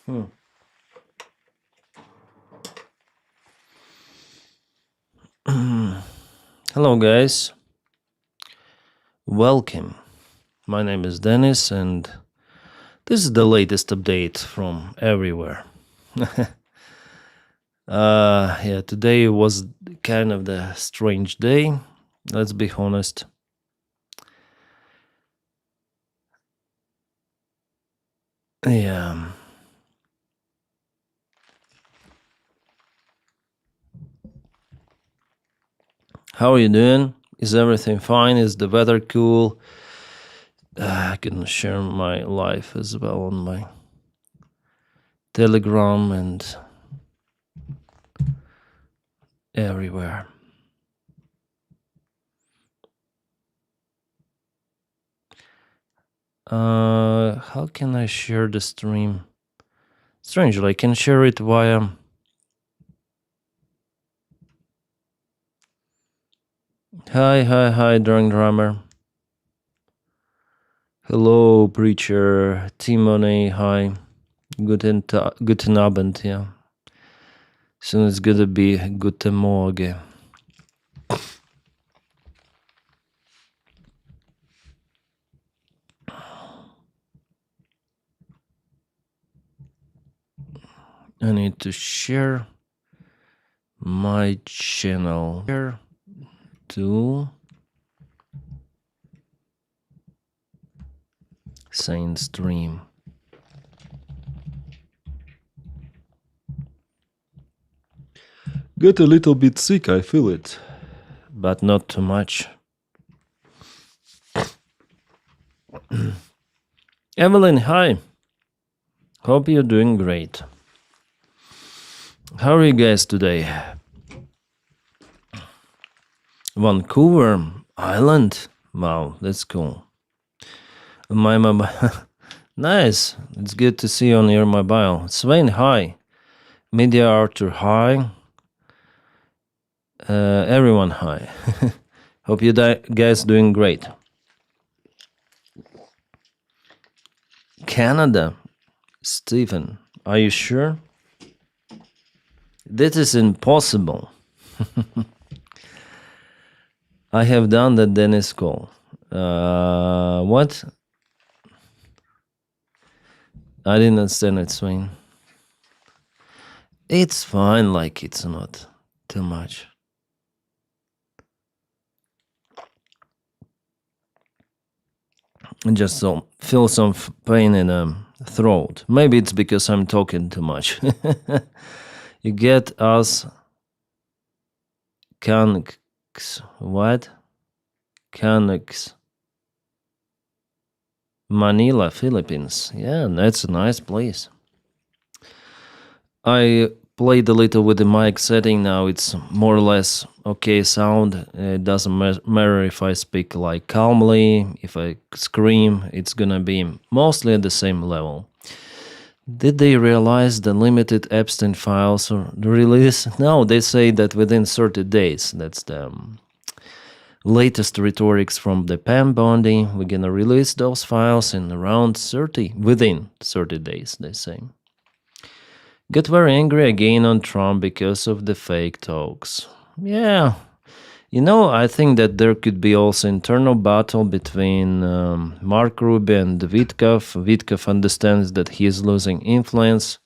Hmm. Hello, guys. Welcome. My name is Denys, and this is the latest update from everywhere. Today was kind of the strange day. Let's be honest. Yeah. How are you doing? Is everything fine? Is the weather cool? I can share my life as well on my Telegram and everywhere. How can I share the stream? Strangely, I can share it via. Hi, Drunk Drummer. Hello, Preacher. Timony, hi. Guten Abend, yeah. Soon it's gonna be Guten Morgen. I need to share my channel here to Saint Stream. Get a little bit sick, I feel it, but not too much. Evelyn, hi. Hope you're doing great. How are you guys today? Vancouver Island? Wow, that's cool. My mobile. Nice. It's good to see you on your mobile. Swain, hi. Media Arthur, hi. Everyone, hi. Hope you guys doing great. Canada. Stephen, are you sure? This is impossible. I have done the Denys call. What? I didn't understand it, Swain. It's fine, like it's not too much. I just feel some pain in the throat. Maybe it's because I'm talking too much. You get us Canucks. What? Canucks. Manila, Philippines. Yeah, that's a nice place. I played a little with the mic setting now. It's more or less okay sound. It doesn't matter if I speak like calmly, if I scream, it's gonna be mostly at the same level. Did they realize the limited Epstein files or the release? No, they say that within 30 days. That's the latest rhetorics from the Pam Bondi. We're gonna release those files in around 30, within 30 days, they say. Got very angry again on Trump because of the fake talks. Yeah, I think that there could be also internal battle between Mark Rubio and Witkov. Witkov understands that he is losing influence.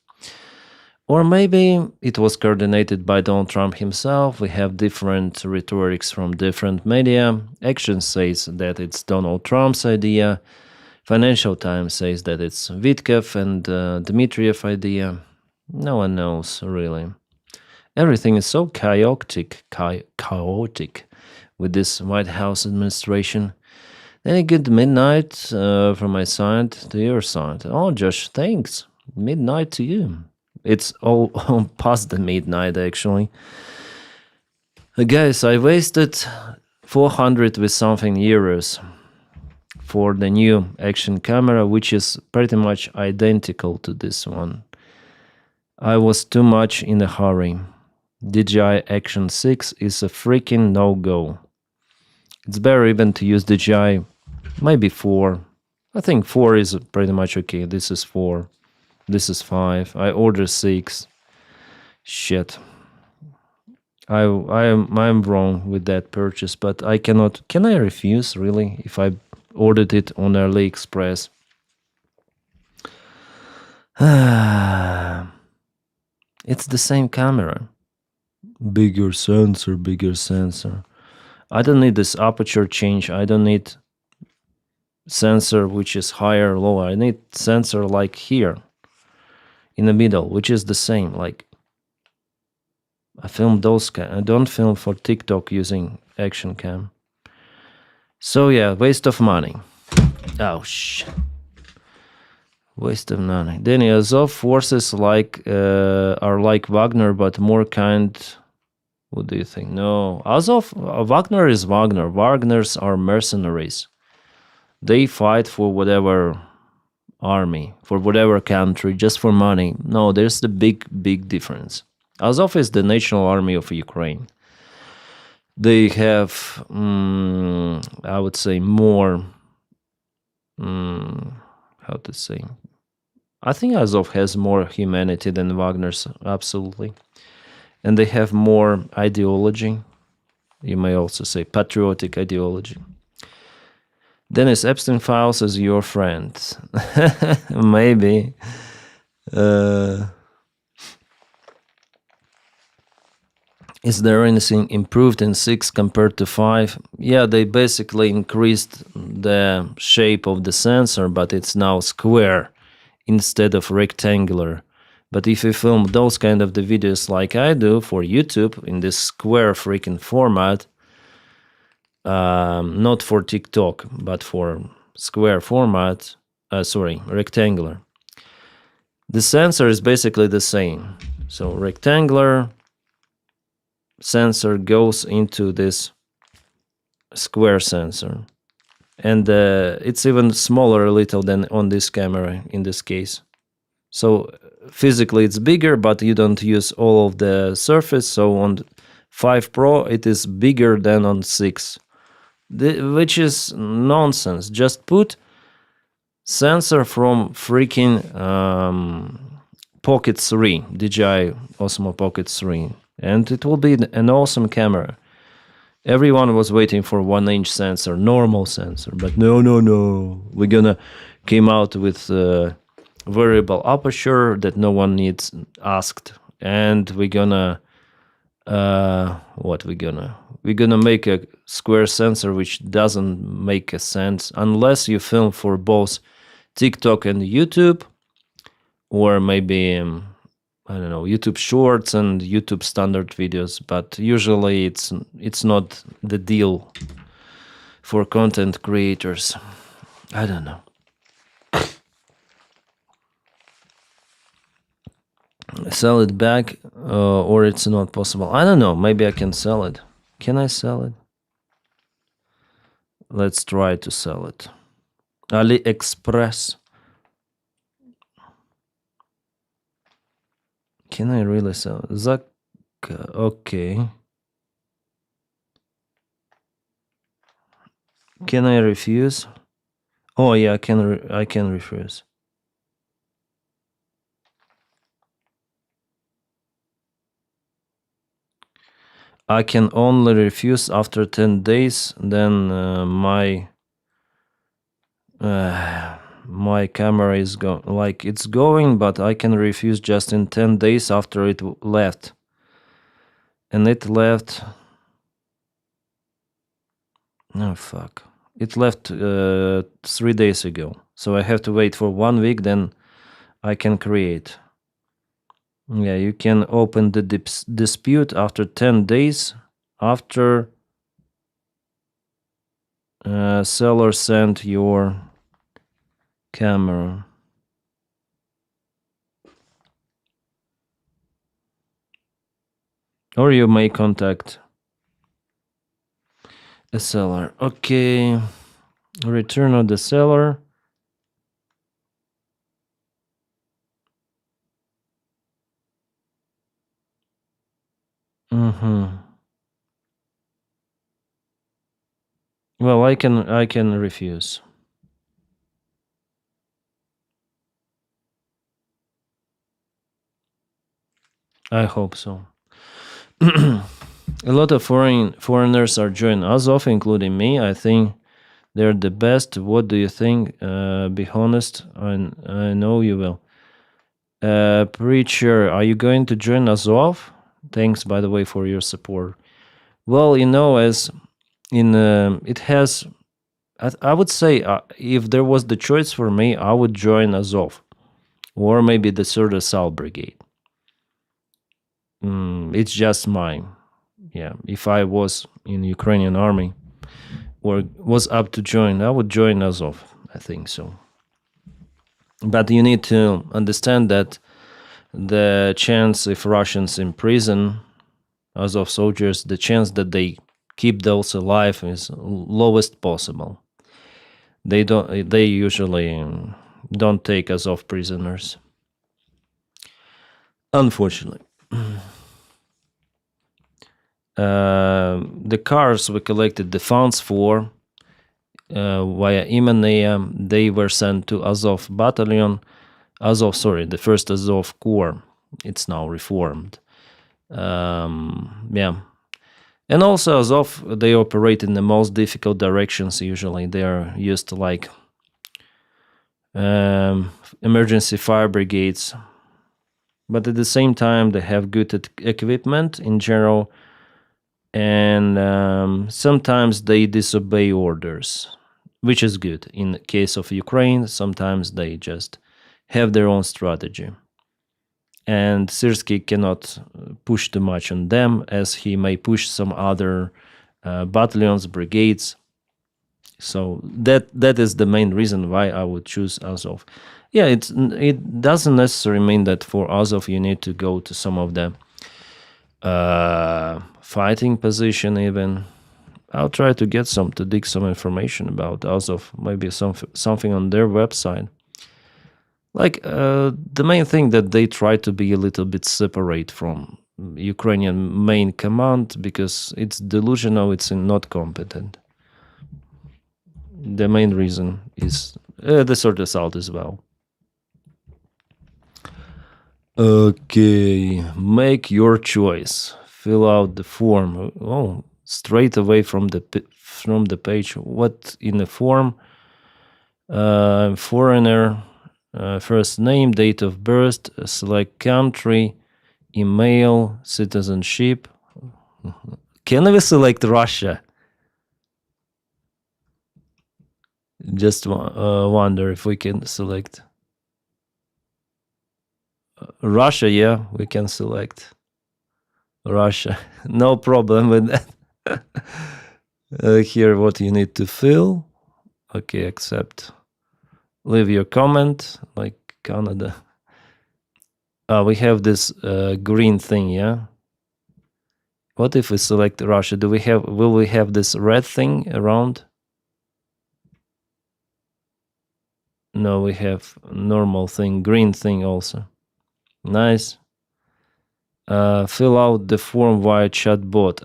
Or maybe it was coordinated by Donald Trump himself. We have different rhetorics from different media. Action says that it's Donald Trump's idea. Financial Times says that it's Witkov and Dmitriev idea. No one knows, really. Everything is so chaotic with this White House administration. Then a good midnight from my side to your side. Oh, Josh, thanks. Midnight to you. It's all past the midnight, actually. Guys, I wasted 400 with something euros for the new action camera, which is pretty much identical to this one. I was too much in a hurry. DJI Action 6 is a freaking no-go. It's better even to use DJI, maybe 4. I think 4 is pretty much okay. This is 4. This is 5. I ordered 6. Shit. I'm wrong with that purchase, but I cannot. Can I refuse really if I ordered it on AliExpress? It's the same camera. Bigger sensor, bigger sensor. I don't need this aperture change. I don't need sensor which is higher or lower. I need sensor like here in the middle, which is the same. Like I film those. I don't film for TikTok using action cam. So yeah, waste of money. Oh shit. Waste of money. Denys Davydov forces are like Wagner, but more kind. What do you think? No, Azov, Wagner is Wagner. Wagners are mercenaries. They fight for whatever army, for whatever country, just for money. No, there's the big difference. Azov is the national army of Ukraine. They have, I would say, more. How to say? I think Azov has more humanity than Wagner's, absolutely. And they have more ideology. You may also say patriotic ideology. Dennis Epstein files as your friend. Maybe. Is there anything improved in 6 compared to 5? Yeah, they basically increased the shape of the sensor, but it's now square instead of rectangular. But if you film those kind of the videos like I do for YouTube in this square freaking format, not for TikTok, but for square format, rectangular. The sensor is basically the same. So rectangular sensor goes into this square sensor. And it's even smaller a little than on this camera in this case. So physically it's bigger, but you don't use all of the surface. So on 5 Pro it is bigger than on 6. Which is nonsense. Just put sensor from freaking Pocket 3, DJI Osmo Pocket 3, and it will be an awesome camera. Everyone was waiting for 1-inch sensor, normal sensor, but no. We're gonna came out with variable aperture that no one needs asked, and we're gonna we're gonna make a square sensor which doesn't make a sense unless you film for both TikTok and YouTube, or maybe I don't know, YouTube Shorts and YouTube standard videos. But usually it's not the deal for content creators. I don't know. Sell it back, or it's not possible. I don't know. Maybe I can sell it. Can I sell it? Let's try to sell it. AliExpress. Can I really sell it? Zak? Okay. Can I refuse? Oh yeah, I can refuse. I can only refuse after 10 days. Then my camera is it's going, but I can refuse just in 10 days after it left. And it left. Oh fuck! It left 3 days ago. So I have to wait for 1 week. Then I can create. Yeah, you can open the dispute after 10 days after seller sent your camera. Or you may contact a seller. Okay, return of the seller. Well, I can refuse. I hope so. A lot of foreigners are joining Azov, including me. I think they're the best. What do you think? Be honest. I know you will. Preacher, are you going to join Azov? Thanks, by the way, for your support. Well, as in it has, I would say, if there was the choice for me, I would join Azov or maybe the Third Assault Brigade. It's just mine. Yeah, if I was in Ukrainian army or was up to join, I would join Azov. I think so. But you need to understand that the chance if Russians imprison Azov soldiers, the chance that they keep those alive is lowest possible. They usually don't take Azov prisoners. Unfortunately. The cars we collected the funds for via Imanea, they were sent to Azov battalion, the first Azov Corps. It's now reformed. Yeah. And also Azov, they operate in the most difficult directions usually. They are used to like emergency fire brigades. But at the same time, they have good equipment in general. And sometimes they disobey orders, which is good. In the case of Ukraine, sometimes they just have their own strategy. And Syrskyi cannot push too much on them, as he may push some other battalions, brigades. So that is the main reason why I would choose Azov. Yeah, it doesn't necessarily mean that for Azov you need to go to some of the fighting position even. I'll try to dig some information about Azov, maybe something on their website. Like the main thing that they try to be a little bit separate from Ukrainian main command because it's delusional, it's not competent. The main reason is the sort of assault as well. Okay, make your choice. Fill out the form. Oh, straight away from the page. What in the form? Foreigner, first name, date of birth, select country, email, citizenship. Can we select Russia? Just wonder if we can select Russia. Yeah, we can select Russia. No problem with that. Here, what you need to fill. Okay, accept. Leave your comment, like Canada. We have this green thing, yeah? What if we select Russia? Will we have this red thing around? No, we have normal thing, green thing also. Nice. Fill out the form via chatbot.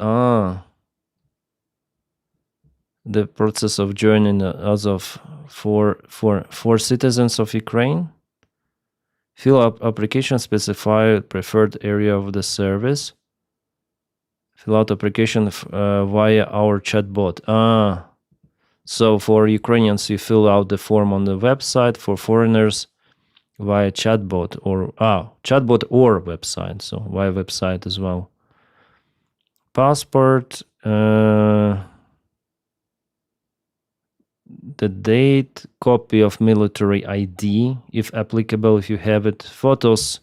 The process of joining Azov for citizens of Ukraine. Fill up application, specify preferred area of the service. Fill out application via our chatbot. So for Ukrainians, you fill out the form on the website. For foreigners, via chatbot or website. So via website as well. Passport, the date, copy of military ID, if applicable, if you have it. Photos,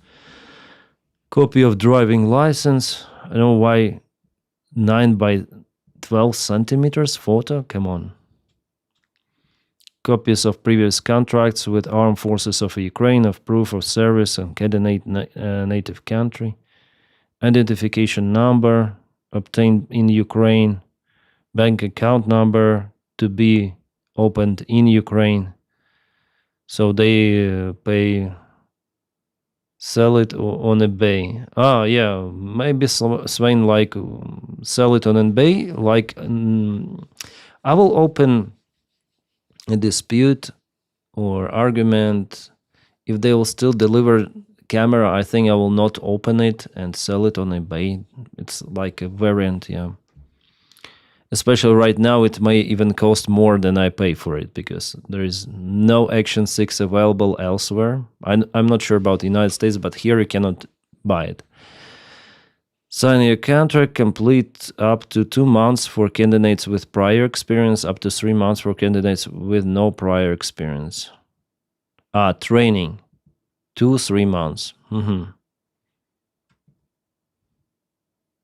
copy of driving license. I don't know why 9 by 12 centimeters photo. Come on. Copies of previous contracts with armed forces of Ukraine, of proof of service and candidate native country, identification number obtained in Ukraine, bank account number to be opened in Ukraine. So they sell it on eBay. Yeah, maybe Swain like sell it on eBay. Like I will open a dispute or argument if they will still deliver camera. I think I will not open it and sell it on eBay. It's like a variant, yeah. Especially right now, it may even cost more than I pay for it because there is no Action 6 available elsewhere. I'm not sure about the United States, but here you cannot buy it. Sign your contract, complete up to 2 months for candidates with prior experience, up to 3 months for candidates with no prior experience. Training, 2-3 months.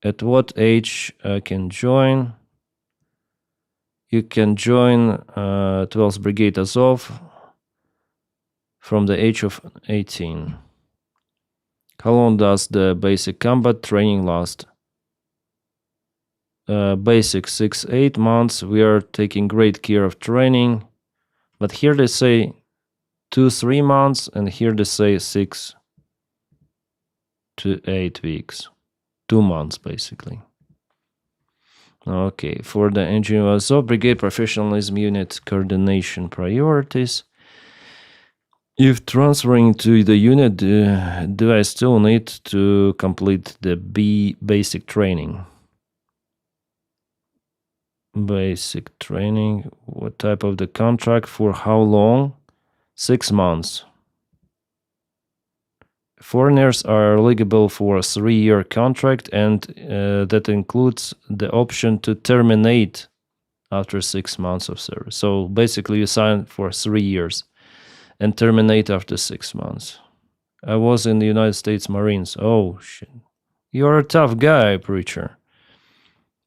At what age I can join? You can join 12th Brigade Azov from the age of 18. How long does the basic combat training last? Basic 6-8 months. We are taking great care of training. But here they say 2-3 months, and here they say 6 to 8 weeks. 2 months, basically. Okay, for the engineer Azov Brigade Professionalism Unit Coordination Priorities. If transferring to the unit, do I still need to complete the basic training? Basic training. What type of the contract? For how long? 6 months. Foreigners are eligible for a 3-year contract, and that includes the option to terminate after 6 months of service. So basically you sign for 3 years and terminate after 6 months. I was in the United States Marines. Oh, shit. You're a tough guy, preacher.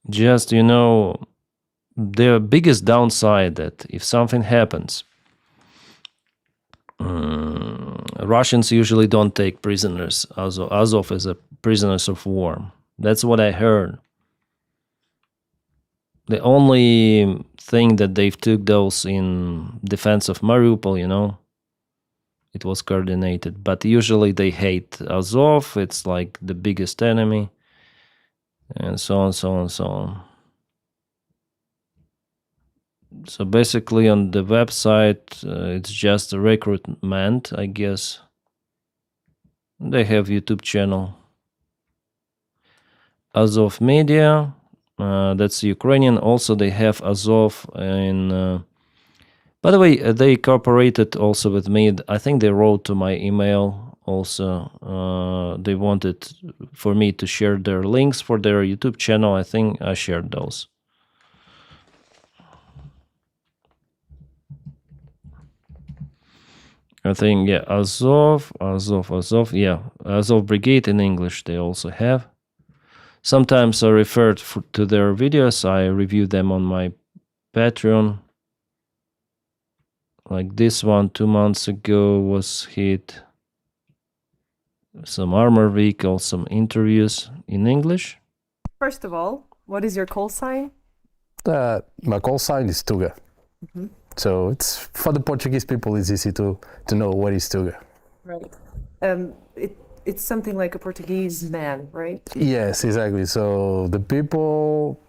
Just, the biggest downside that if something happens, Russians usually don't take prisoners, Azov as a prisoners of war. That's what I heard. The only thing that they've took those in defense of Mariupol, it was coordinated. But usually they hate Azov. It's like the biggest enemy. And so on, so on, so on. So basically on the website, it's just a recruitment, I guess. They have YouTube channel. Azov Media, that's Ukrainian. Also they have Azov in... by the way, they cooperated also with me. I think they wrote to my email also. They wanted for me to share their links for their YouTube channel. I think I shared those. I think, yeah, Azov, yeah. Azov Brigade in English they also have. Sometimes I refer to their videos. I review them on my Patreon. Like this one 2 months ago was hit. Some armor vehicles, some interviews in English. First of all, what is your call sign? My call sign is Tuga. So it's for the Portuguese people, it's easy to know what is Tuga. Right. It's something like a Portuguese man, right? Yes, exactly. So the people,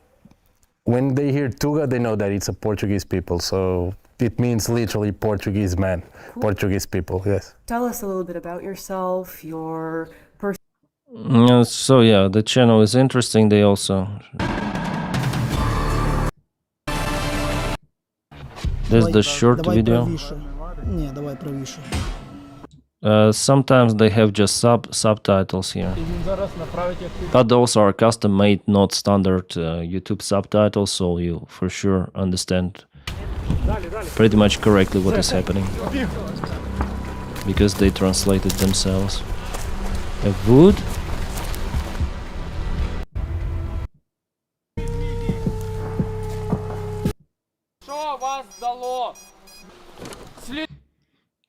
when they hear Tuga, they know that it's a Portuguese people. So it means literally Portuguese man, cool. Portuguese people, yes. Tell us a little bit about yourself, your person. So yeah, the channel is interesting. They also... There's the short video. Sometimes they have just subtitles here. But those are custom-made, not standard YouTube subtitles, so you for sure understand pretty much correctly what is happening. Because they translated themselves. A wood?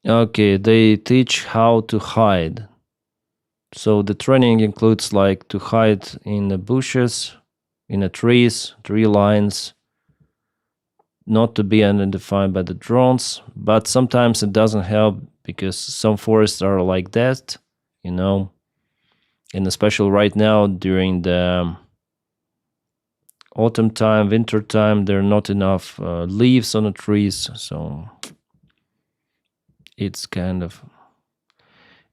Okay, they teach how to hide. So the training includes like to hide in the bushes, in the trees, tree lines, not to be identified by the drones, but sometimes it doesn't help because some forests are like that, and especially right now during the autumn time, winter time, there are not enough leaves on the trees, so it's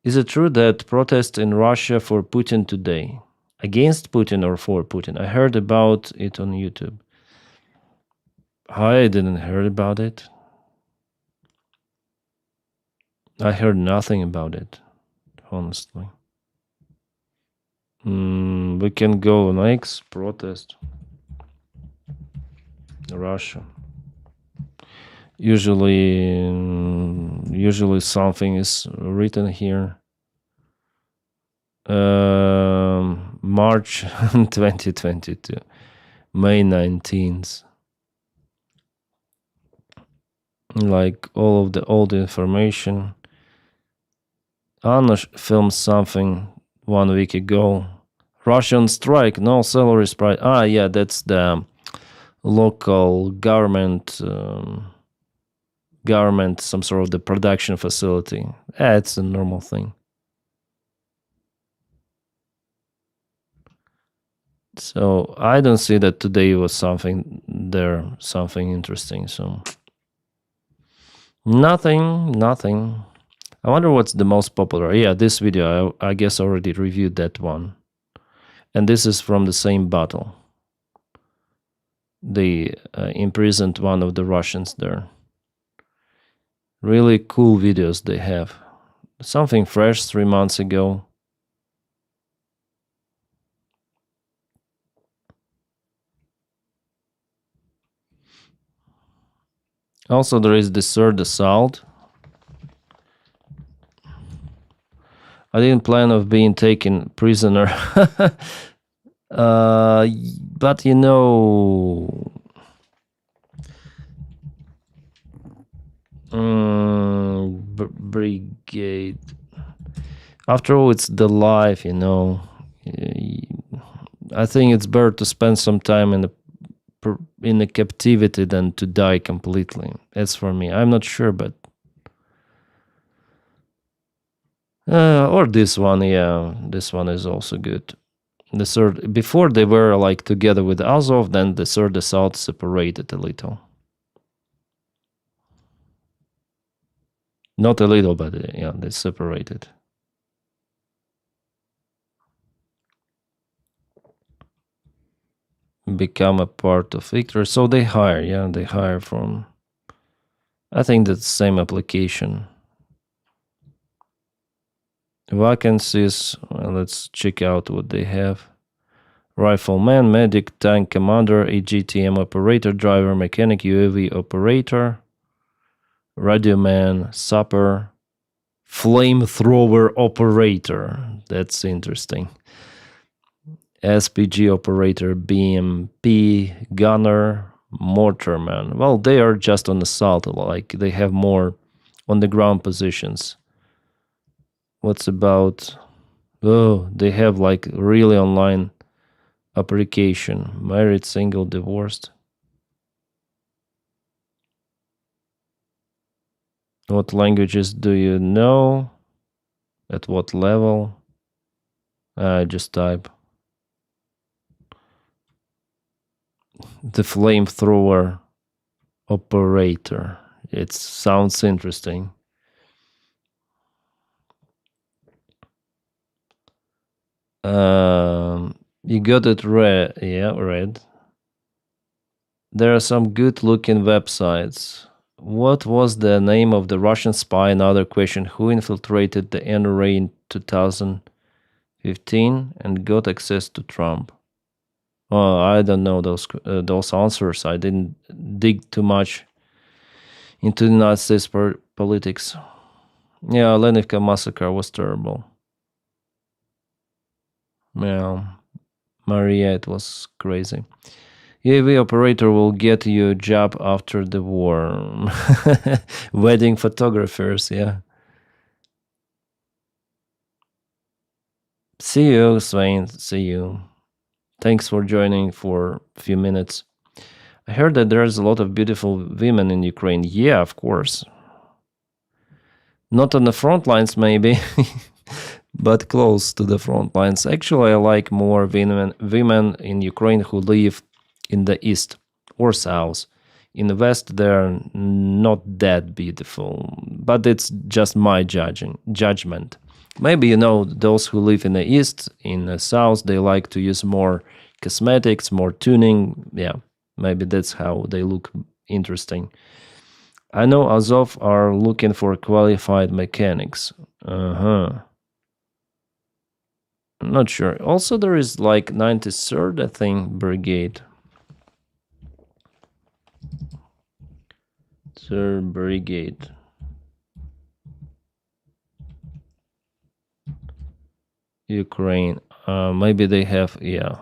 Is it true that protests in Russia for Putin today? Against Putin or for Putin? I heard about it on YouTube. I didn't hear about it. I heard nothing about it, honestly. We can go next protest. Russia. Usually something is written here. March 2022, May 19th. Like all of the old information. Anna filmed something 1 week ago. Russian strike, no salaries price. Yeah, that's the local government, some sort of the production facility. It's a normal thing. So I don't see that today was something interesting. So nothing. I wonder what's the most popular. Yeah, this video, I guess I already reviewed that one. And this is from the same battle. They imprisoned one of the Russians there. Really cool videos they have. Something fresh 3 months ago. Also, there is the third assault. I didn't plan of being taken prisoner. But you know, brigade. After all, it's the life, you know. I think it's better to spend some time in the captivity than to die completely. That's for me. I'm not sure, but or this one, yeah, this one is also good. The third, before they were like together with Azov, then the third assault separated a little. Not a little, but yeah, they separated. Become a part of Victor. So they hire from, I think that's the same application. Vacancies, let's check out what they have. Rifleman, medic, tank commander, AGTM operator, driver, mechanic, UAV operator, radioman, sapper, flamethrower operator. That's interesting. SPG operator, BMP, gunner, mortarman. Well, they are just on assault, like they have more on the ground positions. What's about, they have like really online application. Married, single, divorced. What languages do you know? At what level? Just type. The flamethrower operator. It sounds interesting. You got it red. Yeah, red. There are some good looking websites. What was the name of the Russian spy? Another question. Who infiltrated the NRA in 2015 and got access to Trump? Oh, I don't know those answers. I didn't dig too much into the United States politics. Yeah, Lenivka massacre was terrible. Yeah, Maria, it was crazy. UAV operator will get you a job after the war. Wedding photographers, yeah. See you, Swain. See you. Thanks for joining for a few minutes. I heard that there's a lot of beautiful women in Ukraine. Yeah, of course. Not on the front lines, maybe, but close to the front lines. Actually, I like more women in Ukraine who live in the east or south. In the west, they're not that beautiful, but it's just my judgment. Maybe, those who live in the east, in the south, they like to use more cosmetics, more tuning. Yeah, maybe that's how they look interesting. I know Azov are looking for qualified mechanics. I'm not sure. Also, there is like 93rd, I think, brigade. 3rd brigade. Ukraine. Maybe they have, yeah.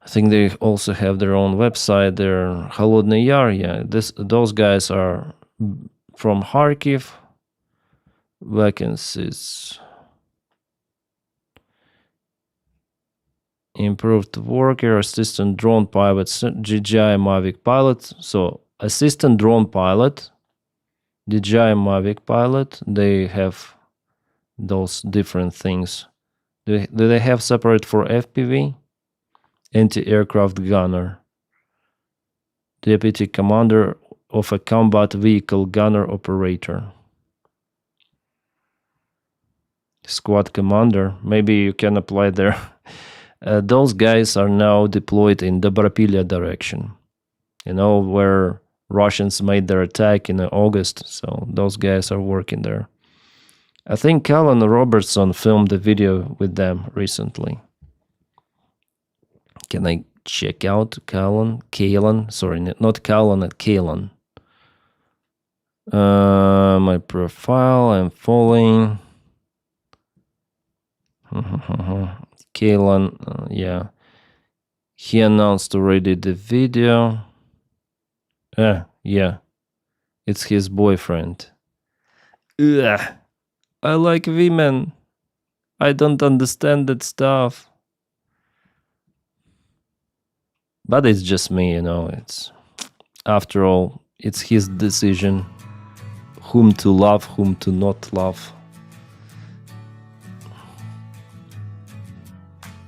I think they also have their own website. They're Холодный Yar, yeah. Those guys are from Kharkiv. Vacancies. Improved worker, assistant drone pilot, DJI Mavic pilot. So assistant drone pilot, DJI Mavic pilot, they have those different things. Do they have separate for FPV? Anti-aircraft gunner. Deputy commander of a combat vehicle gunner operator. Squad commander. Maybe you can apply there. Those guys are now deployed in Dobropilya direction. Where Russians made their attack in August. So those guys are working there. I think Callan Robertson filmed a video with them recently. Can I check out Callan? Sorry, not Callan, Callan. My profile, I'm following. Callan, yeah. He announced already the video. Yeah. It's his boyfriend. Ugh. I like women. I don't understand that stuff. But it's just me, it's... After all, it's his decision. Whom to love, whom to not love.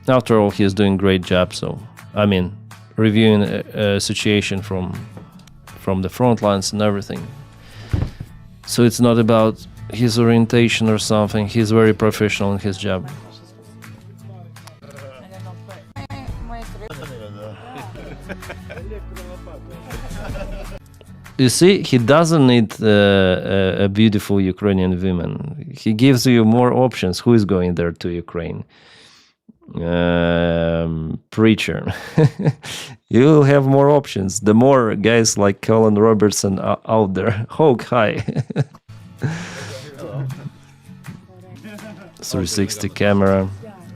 After all, he's doing a great job, so... reviewing a situation from the front lines and everything. So it's not about his orientation or something. He's very professional in his job. You see, he doesn't need a beautiful Ukrainian woman. He gives you more options. Who is going there to Ukraine? Preacher. You'll have more options. The more guys like Colin Robertson are out there. Hawk, hi. 360 camera.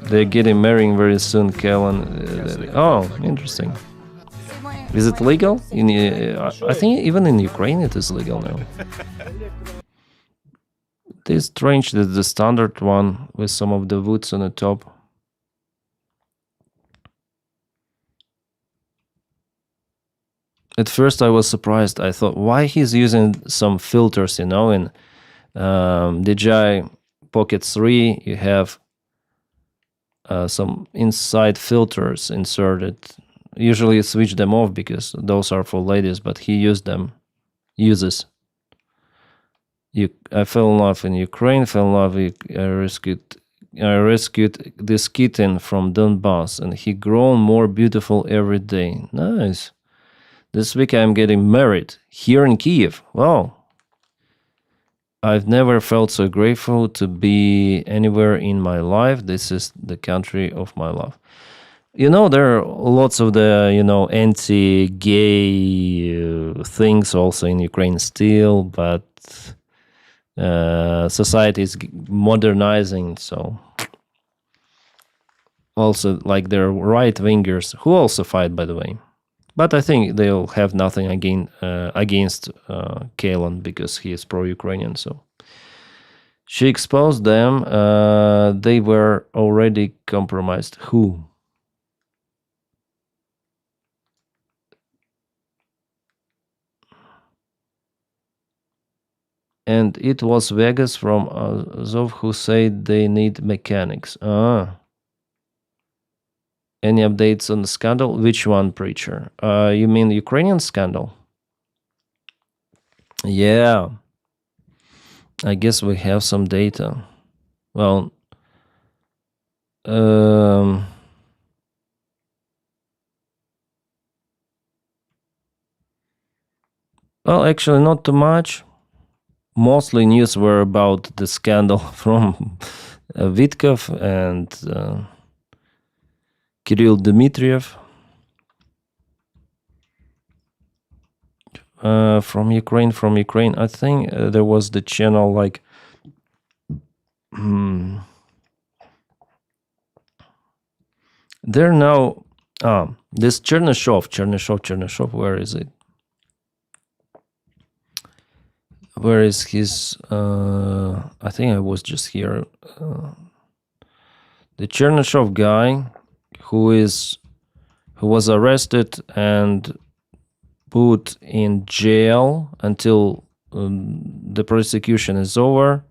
They're getting married very soon, Colin. Oh, interesting. Is it legal? I think even in Ukraine it is legal now. It is strange that the standard one with some of the woods on the top. At first I was surprised. I thought, why he's using some filters, in DJI Pocket 3 you have some inside filters inserted. Usually I switch them off because those are for ladies, but he uses. I fell in love in Ukraine, fell in love with, I rescued this kitten from Donbass, and he grown more beautiful every day. Nice. This week I'm getting married here in Kiev. Wow. I've never felt so grateful to be anywhere in my life. This is the country of my love. There are lots of the, anti-gay things also in Ukraine still, but society is modernizing, so also like there are right-wingers who also fight, by the way. But I think they'll have nothing against Kalin because he is pro-Ukrainian. So she exposed them. They were already compromised. Who? And it was Vegas from Azov who said they need mechanics. Any updates on the scandal? Which one, preacher? You mean the Ukrainian scandal? Yeah. I guess we have some data. Well, um, well, actually, not too much. Mostly news were about the scandal from Vitkov and Kirill Dmitriev from Ukraine. From Ukraine, I think there was the channel like. They're now this Chernyshov. Where is it? Where is his? I think I was just here. The Chernyshov guy, who was arrested and put in jail until the prosecution is over.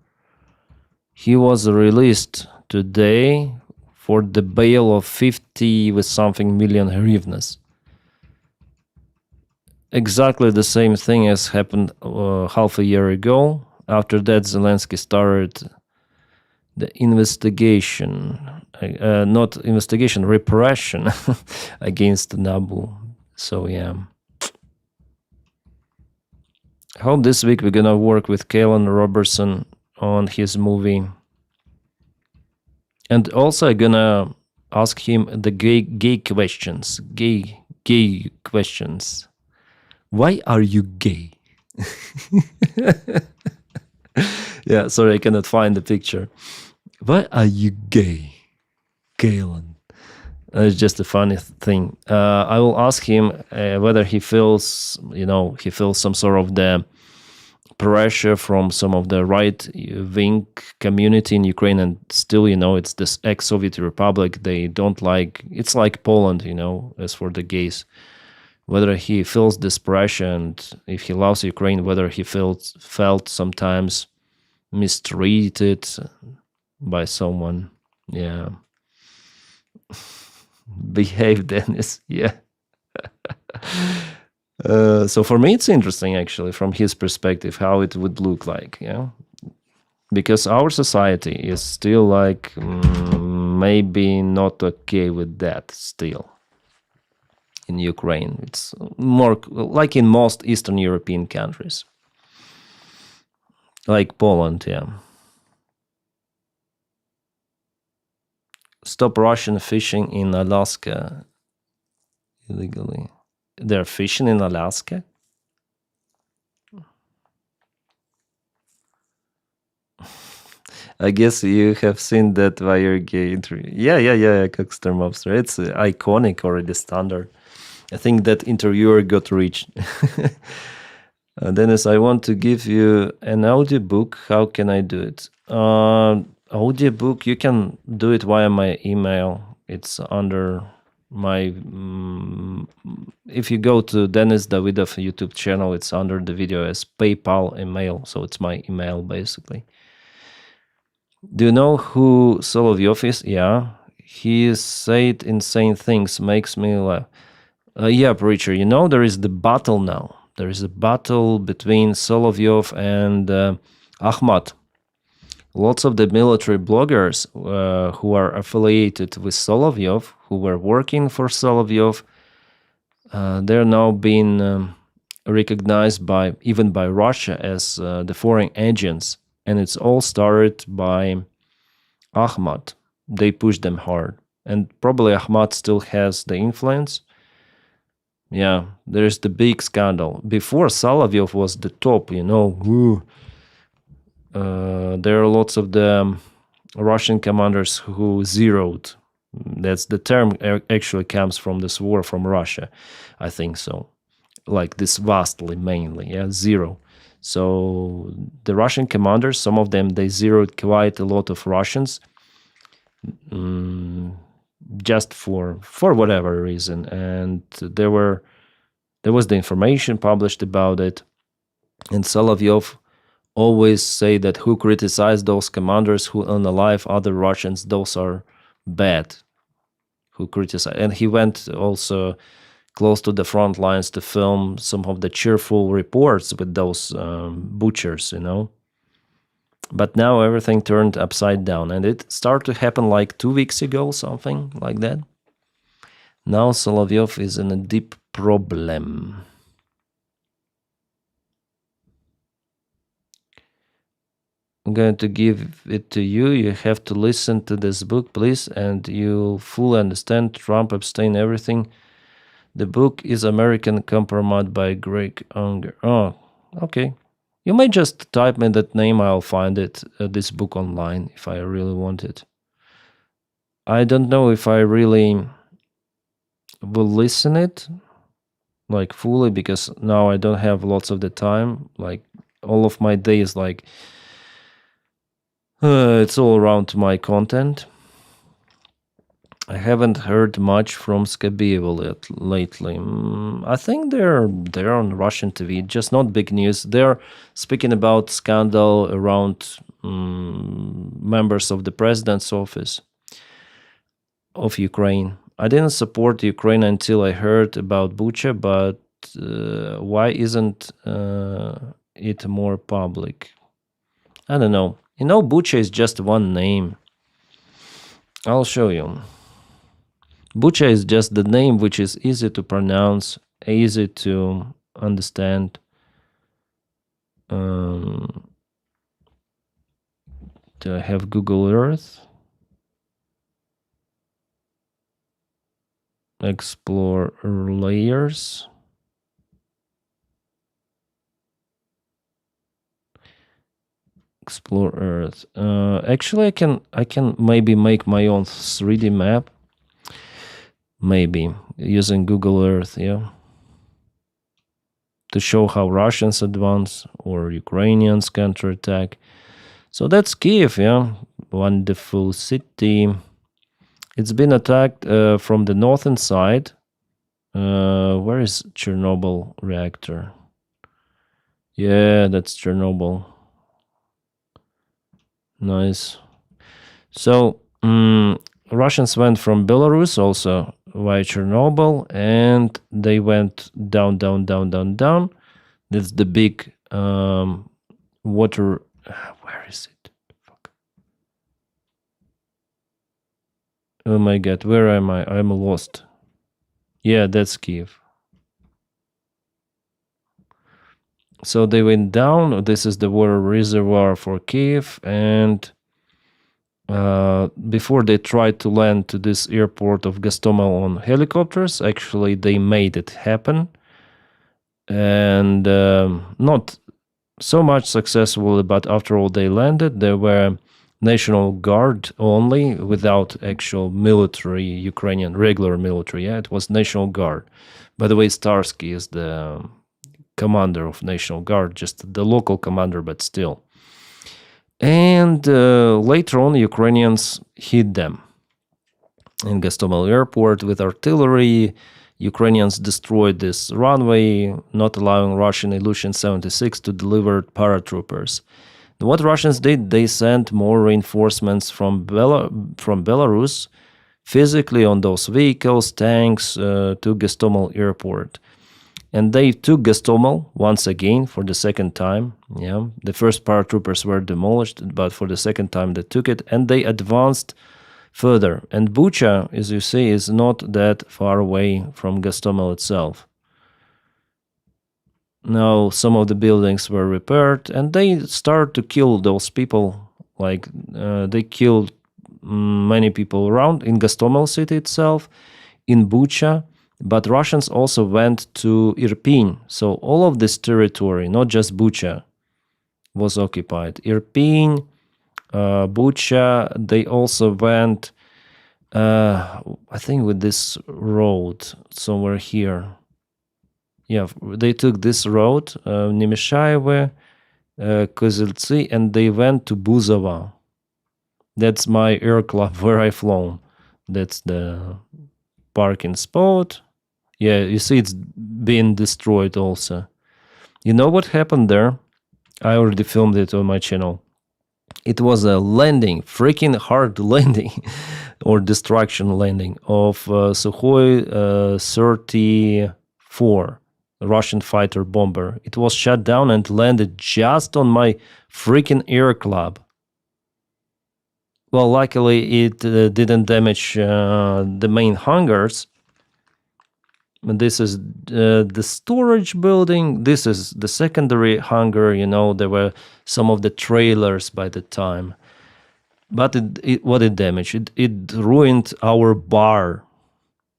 He was released today for the bail of 50 with something million hryvnias. Exactly the same thing as happened half a year ago. After that, Zelensky started the investigation, not investigation, repression against Nabu. So yeah. I hope this week we're gonna work with Kalen Robertson on his movie. And also I'm gonna ask him the gay questions. Gay questions. Why are you gay? Yeah, sorry, I cannot find the picture. Why are you gay, Galen? It's just a funny thing. I will ask him whether he feels, some sort of the pressure from some of the right-wing community in Ukraine, and still, it's this ex-Soviet republic. They don't like. It's like Poland, as for the gays. Whether he feels this pressure, and if he loves Ukraine, whether he felt sometimes mistreated by someone. Yeah. Behave, Denys. Yeah. So for me, it's interesting, actually, from his perspective, how it would look like, because our society is still like maybe not okay with that still. In Ukraine, it's more like in most Eastern European countries, like Poland. Yeah. Stop Russian fishing in Alaska illegally. They're fishing in Alaska? I guess you have seen that via gay interview. Yeah, Coxter Mobster. It's iconic, already standard. I think that interviewer got rich. Denys, I want to give you an audiobook. How can I do it? Audiobook, you can do it via my email. It's under my... if you go to Denys Davydov YouTube channel, it's under the video as PayPal email. So it's my email, basically. Do you know who Solovyov is? Yeah. He said insane things, makes me laugh. Yeah, preacher, there is the battle now. There is a battle between Solovyov and Ahmad. Lots of the military bloggers who are affiliated with Solovyov, who were working for Solovyov, they're now being recognized even by Russia as the foreign agents. And it's all started by Ahmad. They pushed them hard. And probably Ahmad still has the influence. Yeah, there's the big scandal. Before Solovyov was the top, there are lots of the Russian commanders who zeroed. That's the term actually comes from this war from Russia, I think so. Like this vastly, mainly, zero. So the Russian commanders, some of them, they zeroed quite a lot of Russians. Just for whatever reason, and there was the information published about it, and Solovyov always say that who criticize those commanders who unalive other Russians, those are bad. Who criticize, and he went also close to the front lines to film some of the cheerful reports with those butchers, But now everything turned upside down, and it started to happen like 2 weeks ago, something like that. Now Solovyov is in a deep problem. I'm going to give it to you. You have to listen to this book, please, and you fully understand Trump abstain everything. The book is American Compromise by Greg Unger. Oh, okay. You may just type me that name. I'll find it, this book online, if I really want it. I don't know if I really will listen it, like fully, because now I don't have lots of the time. Like all of my days, like it's all around my content. I haven't heard much from Skabiev lately. I think they're on Russian TV, just not big news. They're speaking about scandal around members of the president's office of Ukraine. I didn't support Ukraine until I heard about Bucha, but why isn't it more public? I don't know. You know, Bucha is just one name. I'll show you. Bucha is just the name which is easy to pronounce, easy to understand. Do I have Google Earth? Explore layers. Explore Earth. Actually, I can maybe make my own 3D map. Maybe using Google Earth, yeah, to show how Russians advance or Ukrainians counterattack. So that's Kiev, yeah, wonderful city. It's been attacked from the northern side. Where is Chernobyl reactor? Yeah, that's Chernobyl. Nice. So Russians went from Belarus also via Chernobyl, and they went down. That's the big water. Where is it? Fuck. Oh my god, where am I? I'm lost. Yeah, that's Kiev. So they went down. This is the water reservoir for Kiev, and before they tried to land to this airport of Gostomel on helicopters, actually they made it happen, and not so much successfully, but after all they landed. There were National Guard only, without actual military, Ukrainian regular military. Yeah, it was National Guard. By the way, Starsky is the commander of National Guard, just the local commander, but still. And later on, Ukrainians hit them in Gostomel airport with artillery. Ukrainians destroyed this runway, not allowing Russian Ilyushin-76 to deliver paratroopers. And what Russians did, they sent more reinforcements from Belarus, physically on those vehicles, tanks, to Gostomel airport. And they took Gostomel once again for the second time. Yeah, the first paratroopers were demolished, but for the second time they took it, and they advanced further. And Bucha, as you see, is not that far away from Gostomel itself. Now some of the buildings were repaired, and they started to kill those people. Like they killed many people around in Gostomel city itself, in Bucha. But Russians also went to Irpin. So all of this territory, not just Bucha, was occupied. Irpin, Bucha, they also went, I think, with this road somewhere here. Yeah, they took this road, Nemeshaevo, Kozyltsy, and they went to Buzova. That's my air club where I flown. That's the parking spot. Yeah, you see it's been destroyed also. You know what happened there? I already filmed it on my channel. It was a landing, freaking hard landing, or destruction landing of Sukhoi 34. Russian fighter bomber. It was shot down and landed just on my freaking air club. Well, luckily it didn't damage the main hangars. This is the storage building. This is the secondary hangar. There were some of the trailers by the time. But what it damaged? It ruined our bar.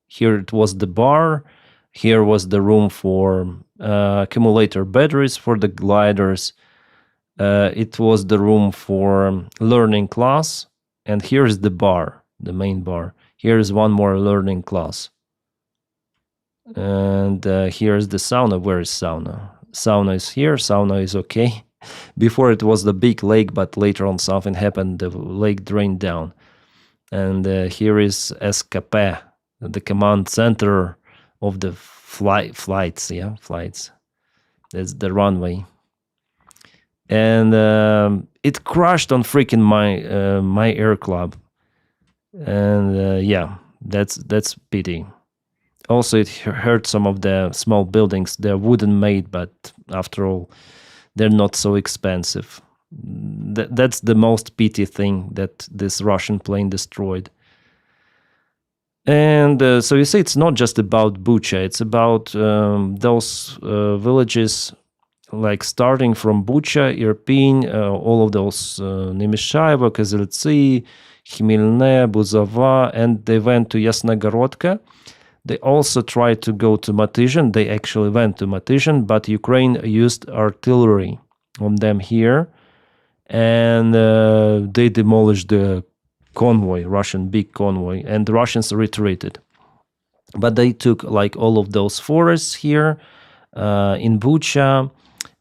Here it was the bar. Here was the room for accumulator batteries for the gliders. It was the room for learning class. And here's the bar, the main bar. Here's one more learning class. And here's the sauna. Where is sauna? Sauna is here. Sauna is okay. Before it was the big lake, but later on something happened. The lake drained down. And here is SKP, the command center of the flights. Yeah, flights. That's the runway. And it crashed on freaking my air club. And yeah, that's pity. Also, it hurt some of the small buildings. They're wooden made, but after all, they're not so expensive. That's the most pity thing that this Russian plane destroyed. And so you see, it's not just about Bucha. It's about those villages, like starting from Bucha, Irpin, all of those Nemeshaevo, Kozyltsy, Khmelne, Buzova, and they went to Yasnogorodka. They also tried to go to Matizhin. They actually went to Matizhin, but Ukraine used artillery on them here, and they demolished the convoy, Russian big convoy, and the Russians retreated. But they took like all of those forests here in Bucha.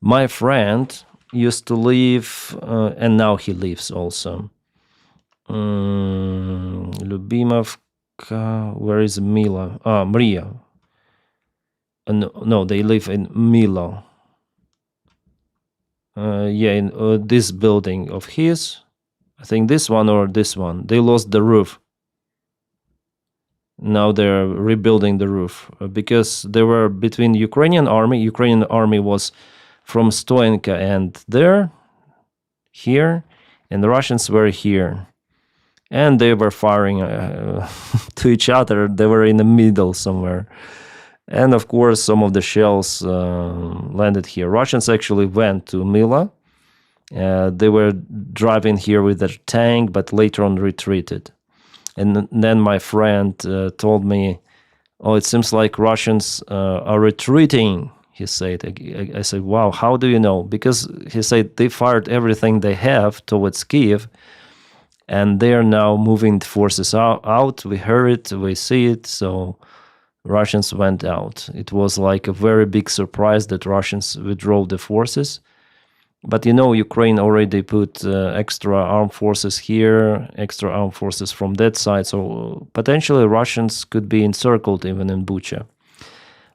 My friend used to live, and now he lives also. Lyubimovka. Where is Mila? Maria. No, they live in Milo. Yeah, in this building of his. I think this one or this one. They lost the roof. Now they're rebuilding the roof because they were between Ukrainian army. Ukrainian army was from Stoenka and there, here, and the Russians were here. And they were firing to each other. They were in the middle somewhere. And of course, some of the shells landed here. Russians actually went to Mila. They were driving here with their tank, but later on retreated. And then my friend told me, oh, it seems like Russians are retreating, he said. I said, wow, how do you know? Because he said they fired everything they have towards Kiev. And they are now moving the forces out. We heard it, we see it, so Russians went out. It was like a very big surprise that Russians withdrew the forces. But Ukraine already put extra armed forces here, extra armed forces from that side, so potentially Russians could be encircled even in Bucha.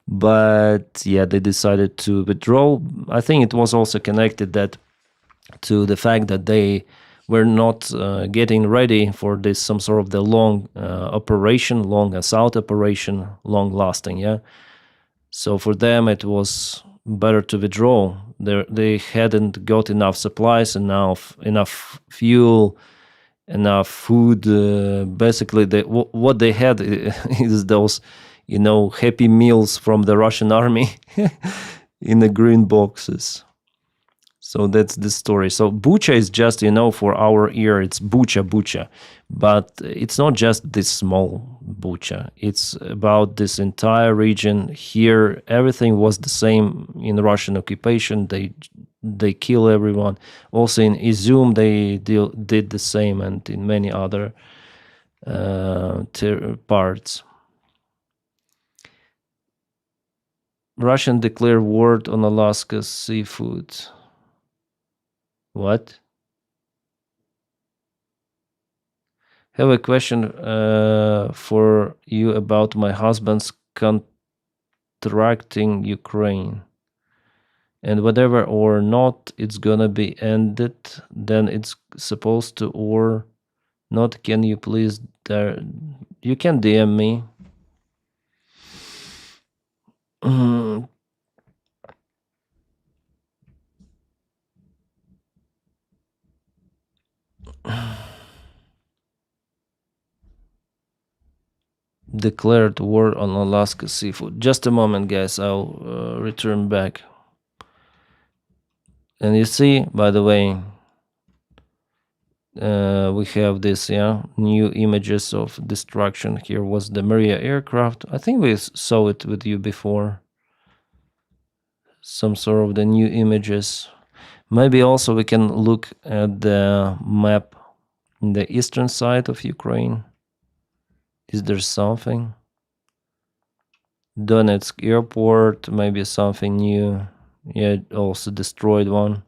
But yeah, they decided to withdraw. I think it was also connected to the fact that they were not getting ready for this, some sort of the long operation, long assault operation, long lasting, yeah. So for them it was better to withdraw. They hadn't got enough supplies, enough fuel, enough food. Basically, what they had is those, Happy Meals from the Russian army in the green boxes. So that's the story. So Bucha is just, for our ear, it's Bucha. But it's not just this small Bucha. It's about this entire region. Here, everything was the same in Russian occupation. They kill everyone. Also in Izum, they did the same, and in many other parts. Russian declare war on Alaska's seafood. What? Have a question for you about my husband's contracting Ukraine. And whatever or not, it's gonna be ended. Then it's supposed to or not. Can you please you can DM me. declared war on Alaska seafood. Just a moment, guys. I'll return back. And you see, by the way, we have this new images of destruction. Here was the Maria aircraft. I think we saw it with you before. Some sort of the new images. Maybe also we can look at the map in the eastern side of Ukraine. Is there something? Donetsk airport, maybe something new. Yeah, also destroyed one.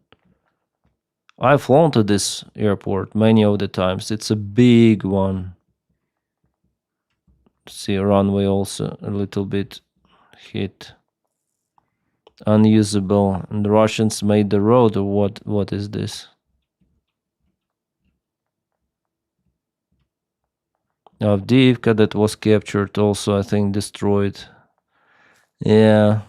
I've flown to this airport many of the times. It's a big one. See, runway also a little bit hit. Unusable. And the Russians made the road, or what is this? Avdiivka that was captured also, I think, destroyed. Yeah.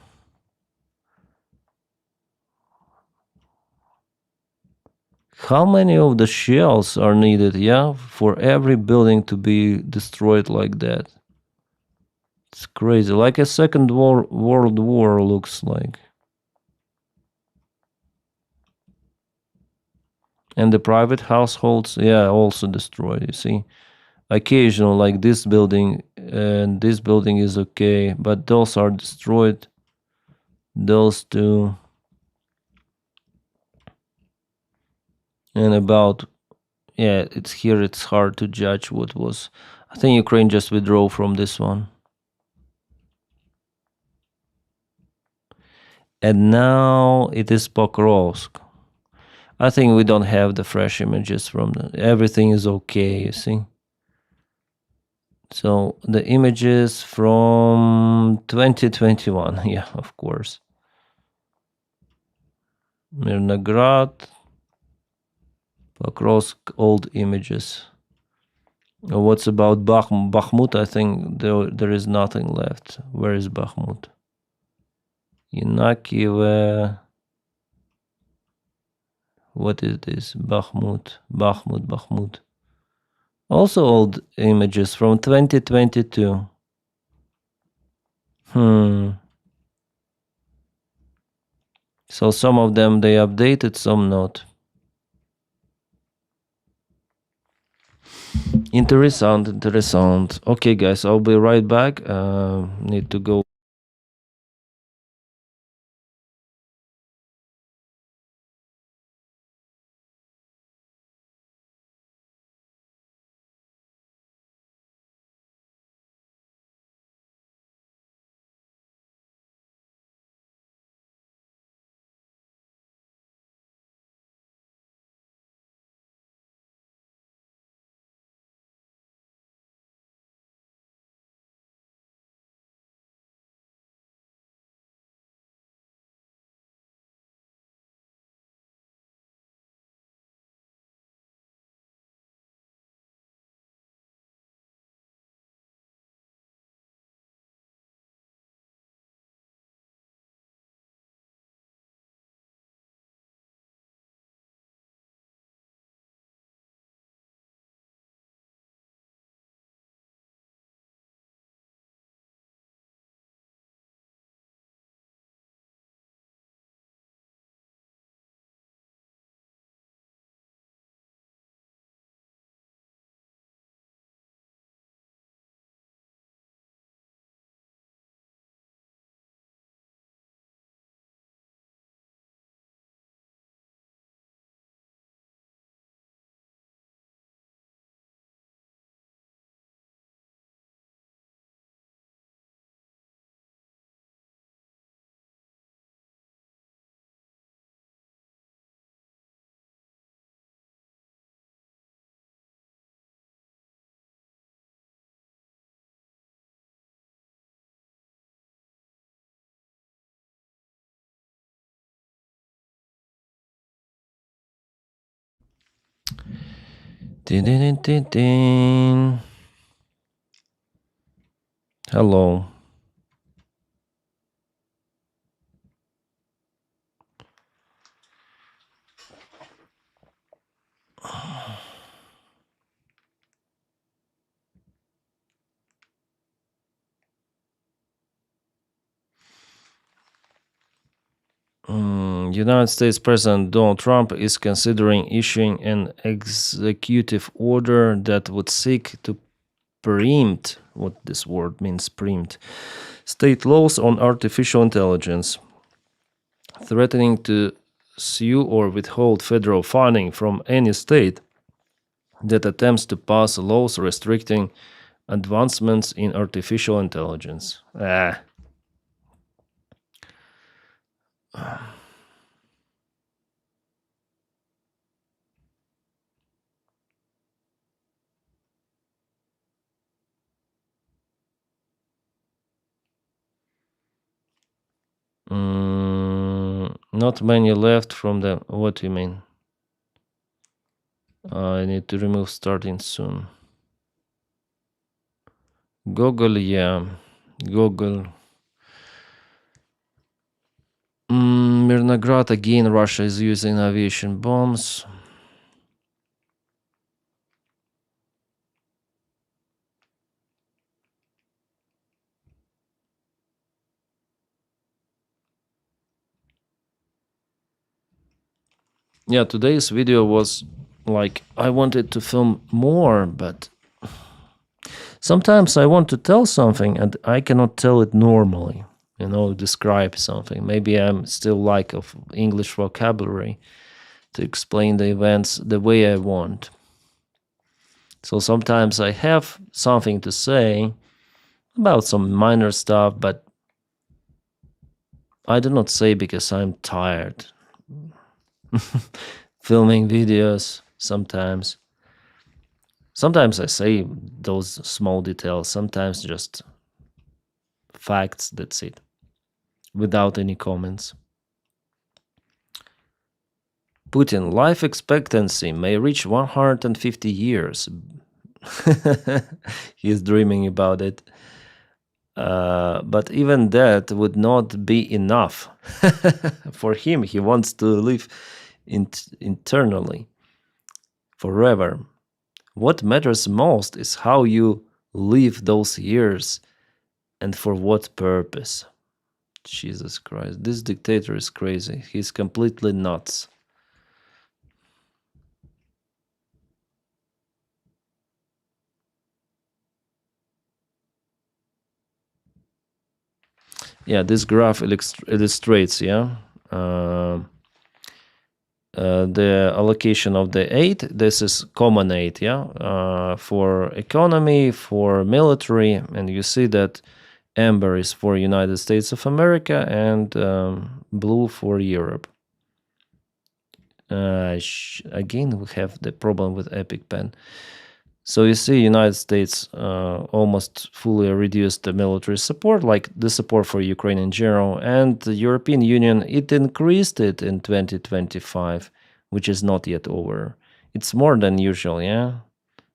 How many of the shells are needed, for every building to be destroyed like that? It's crazy. Like a second world war looks like. And the private households, also destroyed, you see. Occasional, like this building and this building is okay, but those are destroyed. Those two. And about, it's hard to judge what was. I think Ukraine just withdrew from this one. And now it is Pokrovsk. I think we don't have the fresh images from everything is okay, you see. So the images from 2021, yeah, of course. Mirnograd, Pokrovsk, old images. What's about Bakhmut? I think there is nothing left. Where is Bakhmut? Inakive. What is this? Bakhmut. Also old images from 2022. So some of them they updated, some not. Interessant. Okay, guys, I'll be right back. Need to go. Hello. United States President Donald Trump is considering issuing an executive order that would seek to preempt, what this word means, preempt, state laws on artificial intelligence, threatening to sue or withhold federal funding from any state that attempts to pass laws restricting advancements in artificial intelligence. Not many left from the. What do you mean? I need to remove starting soon. Google, yeah. Google. Mirnograd, again, Russia is using aviation bombs. Yeah, today's video was like, I wanted to film more, but sometimes I want to tell something and I cannot tell it normally, describe something. Maybe I'm still lack of English vocabulary to explain the events the way I want. So sometimes I have something to say about some minor stuff, but I do not say because I'm tired. Filming videos sometimes. Sometimes I say those small details, sometimes just facts, that's it, without any comments. Putin, life expectancy may reach 150 years. He's dreaming about it. But even that would not be enough. For him, he wants to live internally, forever. What matters most is how you live those years and for what purpose. Jesus Christ, this dictator is crazy. He's completely nuts. Yeah, this graph illustrates, the allocation of the aid. This is common aid, for economy, for military, and you see that amber is for United States of America and blue for Europe. Again, we have the problem with Epic Pen. So you see, United States almost fully reduced the military support, like the support for Ukraine in general, and the European Union, it increased it in 2025, which is not yet over. It's more than usual,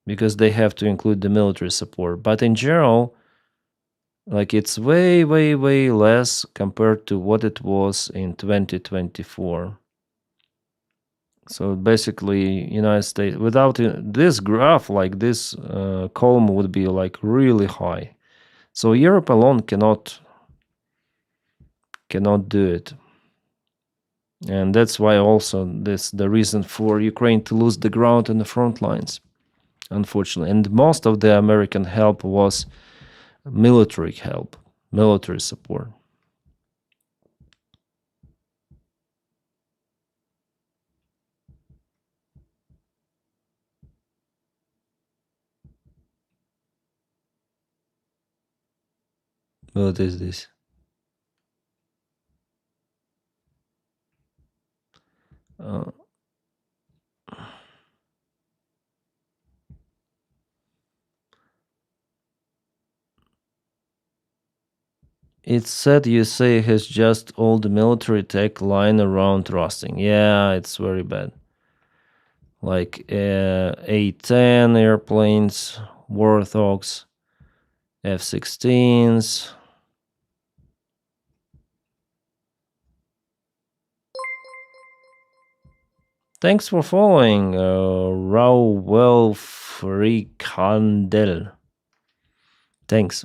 because they have to include the military support. But in general, like it's way, way, way less compared to what it was in 2024. So basically, United States, without this graph, like this column would be like really high. So Europe alone cannot do it. And that's why also the reason for Ukraine to lose the ground in the front lines, unfortunately. And most of the American help was military help, military support. What is this? It said USA has just all the military tech lying around rusting. Yeah, it's very bad. Like A-10 airplanes, Warthogs, F-16s. Thanks for following, Rauwell Frikandel. Thanks.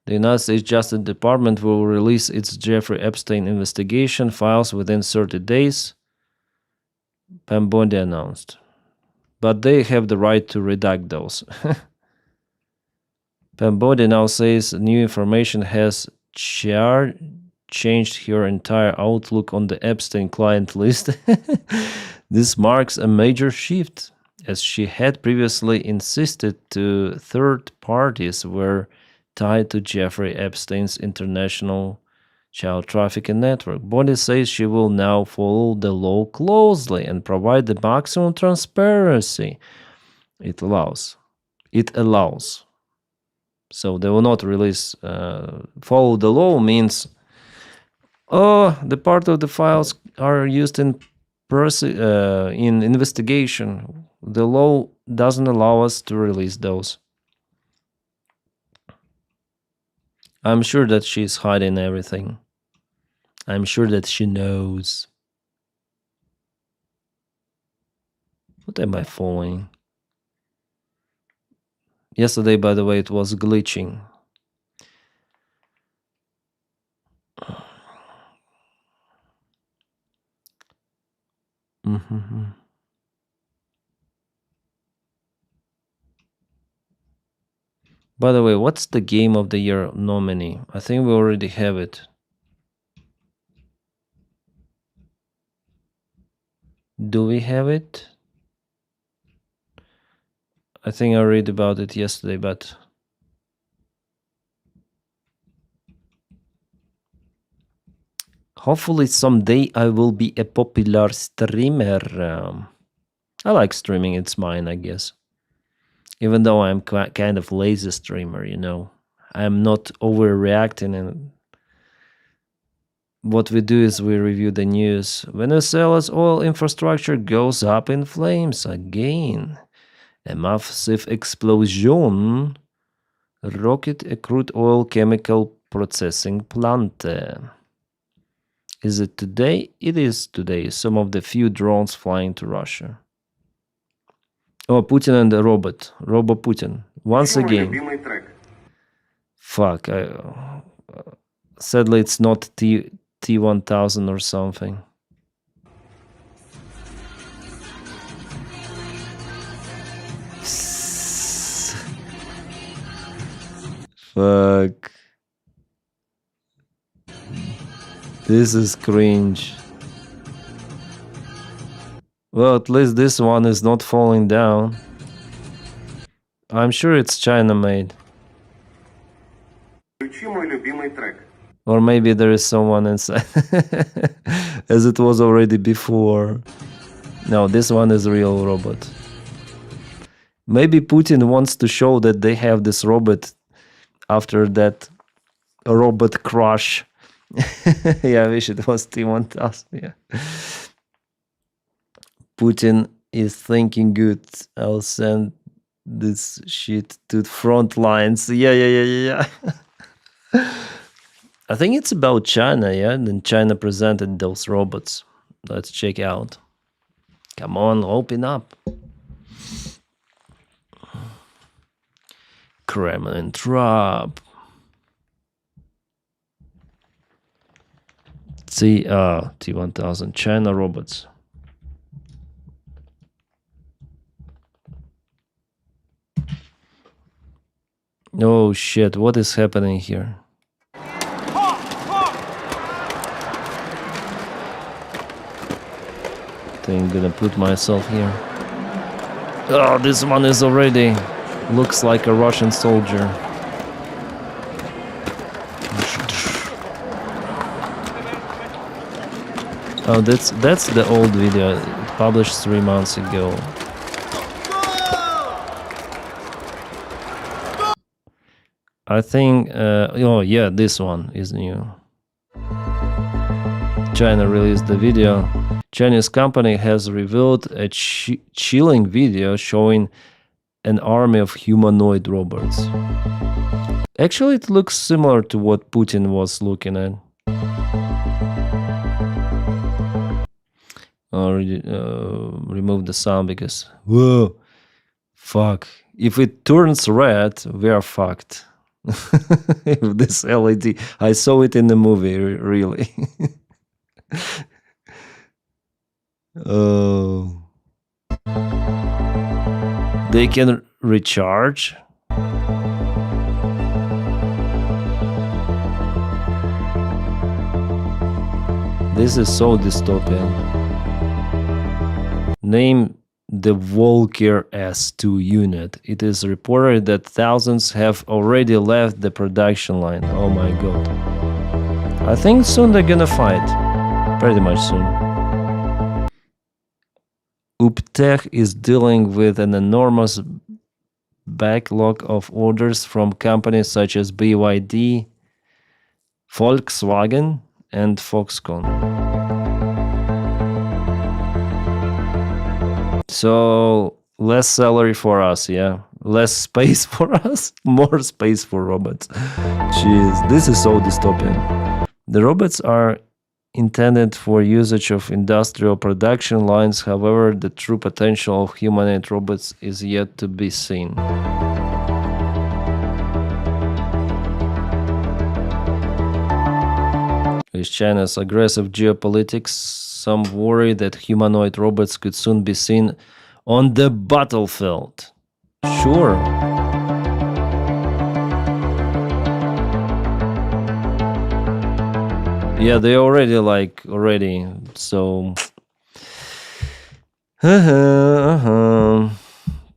The United States Justice Department will release its Jeffrey Epstein investigation files within 30 days, Pam Bondi announced. But they have the right to redact those. Pam Bondi now says new information has changed her entire outlook on the Epstein client list. This marks a major shift, as she had previously insisted to third parties were tied to Jeffrey Epstein's international child trafficking network. Bondi says she will now follow the law closely and provide the maximum transparency it allows. So they will not release. Follow the law means, the part of the files are used in investigation. The law doesn't allow us to release those. I'm sure that she's hiding everything. I'm sure that she knows. What am I following? Yesterday, by the way, it was glitching. By the way, what's the Game of the Year nominee? I think we already have it. Do we have it? I think I read about it yesterday, but hopefully someday I will be a popular streamer. I like streaming, it's mine, I guess. Even though I'm kind of lazy streamer, you know. I'm not overreacting, and what we do is we review the news. Venezuela's oil infrastructure goes up in flames again. A massive explosion rocked a crude oil chemical processing plant. Is it today? It is today. Some of the few drones flying to Russia. Oh, Putin and the robot. Robo Putin. Once again. Fuck. Sadly, it's not T1000 or something. Fuck. This is cringe. Well, at least this one is not falling down. I'm sure it's China made. Or maybe there is someone inside. As it was already before. No, this one is real robot. Maybe Putin wants to show that they have this robot after that robot crash. Yeah, I wish it was T1000. Yeah. Putin is thinking good. I'll send this shit to the front lines. Yeah. I think it's about China, yeah? And then China presented those robots. Let's check out. Come on, open up. Kremlin trap. See, T1000 China robots. Oh shit, what is happening here? I think I'm gonna put myself here. Oh, this one is already looks like a Russian soldier. Oh, that's the old video, published 3 months ago. I think, oh yeah, this one is new. China released the video. Chinese company has revealed a chilling video showing an army of humanoid robots. Actually, it looks similar to what Putin was looking at. Remove the sound because, whoa, fuck. If it turns red, we are fucked. This LED. I saw it in the movie, really. Oh. They can recharge. This is so dystopian. Name the Volker S2 unit. It is reported that thousands have already left the production line. Oh my god. I think soon they're gonna fight. Pretty much soon. Uptech is dealing with an enormous backlog of orders from companies such as BYD, Volkswagen, and Foxconn. So less salary for us, yeah. Less space for us, more space for robots. Jeez, this is so dystopian. The robots are intended for usage of industrial production lines. However, the true potential of humanoid robots is yet to be seen. With China's aggressive geopolitics, some worry that humanoid robots could soon be seen on the battlefield. Sure. Yeah, they already, so...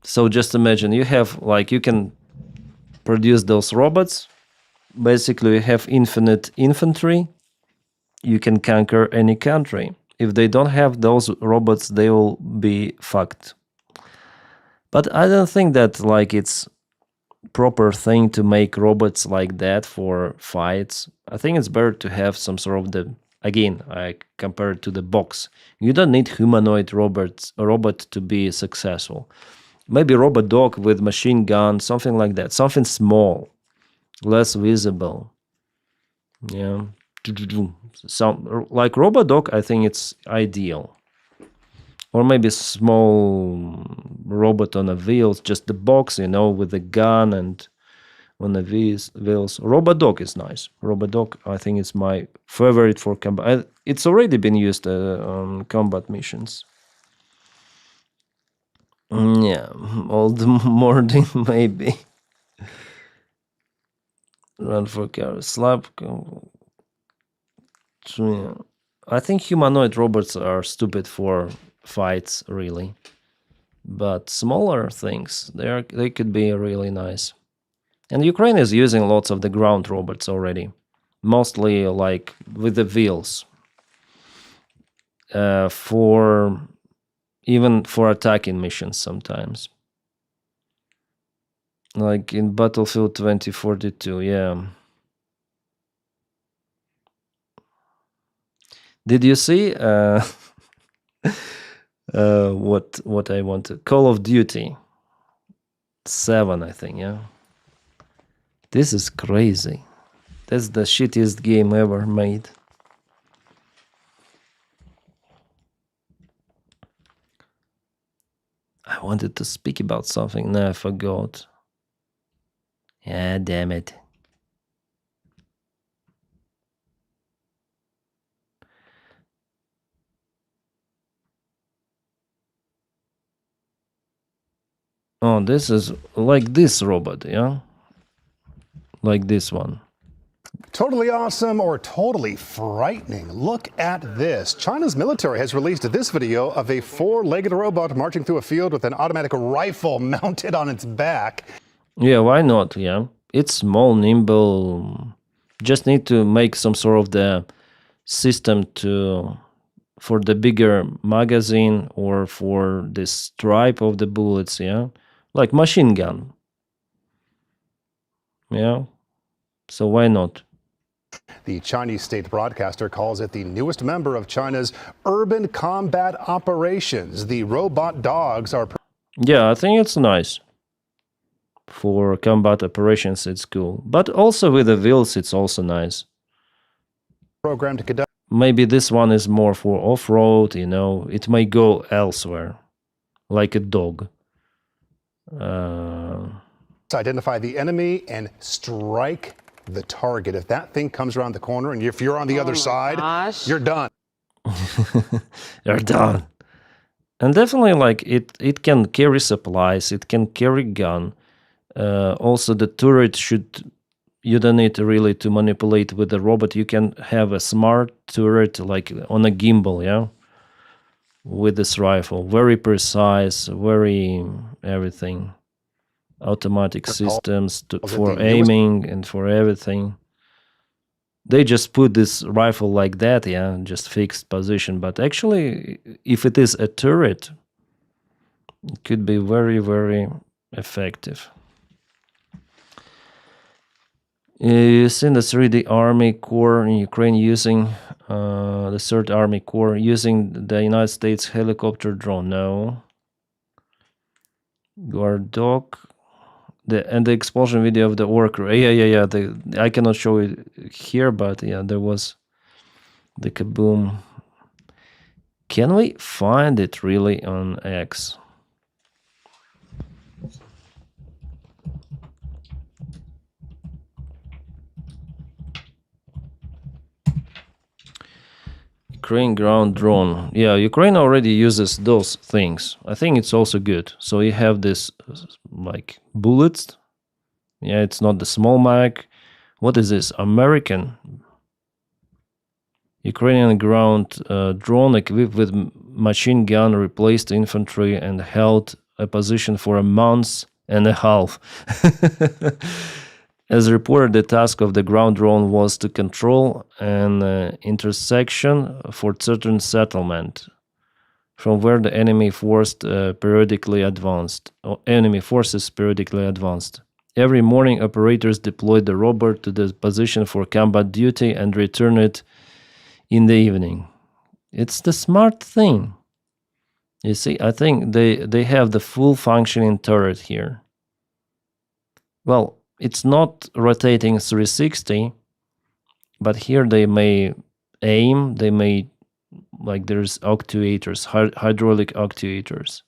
So just imagine, you have, you can produce those robots. Basically, you have infinite infantry. You can conquer any country. If they don't have those robots, they will be fucked. But I don't think that it's proper thing to make robots like that for fights. I think it's better to have some sort of I compare it to the box. You don't need humanoid robot to be successful. Maybe robot dog with machine gun, something like that. Something small, less visible. Yeah. Some like robot dog, I think it's ideal. Or maybe small robot on a wheels, just the box, with the gun and on the wheels. Robot dog is nice. Robot dog, I think, is my favorite for combat. It's already been used on combat missions. Yeah, old Mordin maybe. Run for cover, slap. I think humanoid robots are stupid for fights, really. But smaller things, they could be really nice. And Ukraine is using lots of the ground robots already, mostly with the wheels, even for attacking missions sometimes. Like in Battlefield 2042, yeah. Did you see what I wanted? Call of Duty 7, I think, yeah. This is crazy. That's the shittiest game ever made. I wanted to speak about something, now I forgot. Yeah, damn it. Oh, this is like this robot, yeah? Like this one. Totally awesome or totally frightening. Look at this. China's military has released this video of a four-legged robot marching through a field with an automatic rifle mounted on its back. Yeah, why not? Yeah, it's small, nimble. Just need to make some sort of the system for the bigger magazine or for the stripe of the bullets. Yeah, like machine gun. Yeah, so why not? The Chinese state broadcaster calls it the newest member of China's urban combat operations. The robot dogs are... Yeah, I think it's nice. For combat operations, it's cool. But also with the wheels, it's also nice. Programmed to conduct... Maybe this one is more for off-road, It may go elsewhere. Like a dog. identify the enemy and strike the target. If that thing comes around the corner and if you're on the other side, you're done. You're done. And definitely, like, it can carry supplies, it can carry gun. Also, the turret you don't need really to manipulate with the robot. You can have a smart turret, like on a gimbal, yeah? With this rifle. Very precise, very everything. Automatic systems for aiming and for everything. They just put this rifle like that, yeah, just fixed position. But actually, if it is a turret, it could be very, very effective. You've seen the 3D Army Corps in Ukraine using the 3rd Army Corps using the United States helicopter drone. No. Guard dog. And the explosion video of the worker. Yeah. I cannot show it here, but yeah, there was the kaboom. Can we find it really on X? Ukraine ground drone. Yeah, Ukraine already uses those things. I think it's also good. So you have this like bullets. Yeah, it's not the small mag. What is this? American Ukrainian ground drone equipped with machine gun replaced infantry and held a position for a month and a half. As reported, the task of the ground drone was to control an intersection for certain settlement from where the enemy forces periodically advanced. Every morning, operators deployed the robot to the position for combat duty and return it in the evening. It's the smart thing. You see, I think they have the full functioning turret here. Well, it's not rotating 360, but here they may aim, they may, like there's actuators, hydraulic actuators.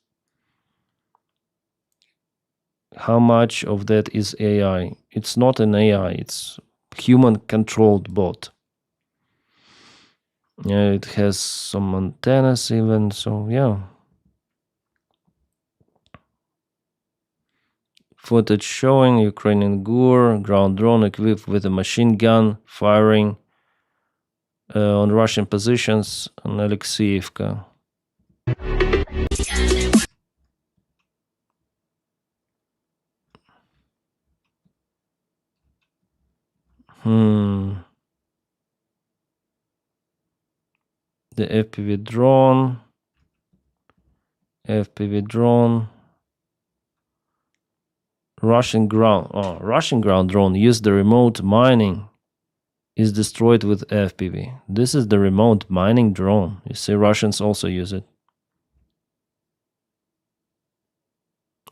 How much of that is AI? It's not an AI, it's human-controlled bot. Yeah, it has some antennas even, so yeah. Footage showing Ukrainian GUR ground drone equipped with a machine gun firing on Russian positions on Alexeyevka. The FPV drone. Russian ground drone used the remote mining is destroyed with FPV. This is the remote mining drone. You see, Russians also use it.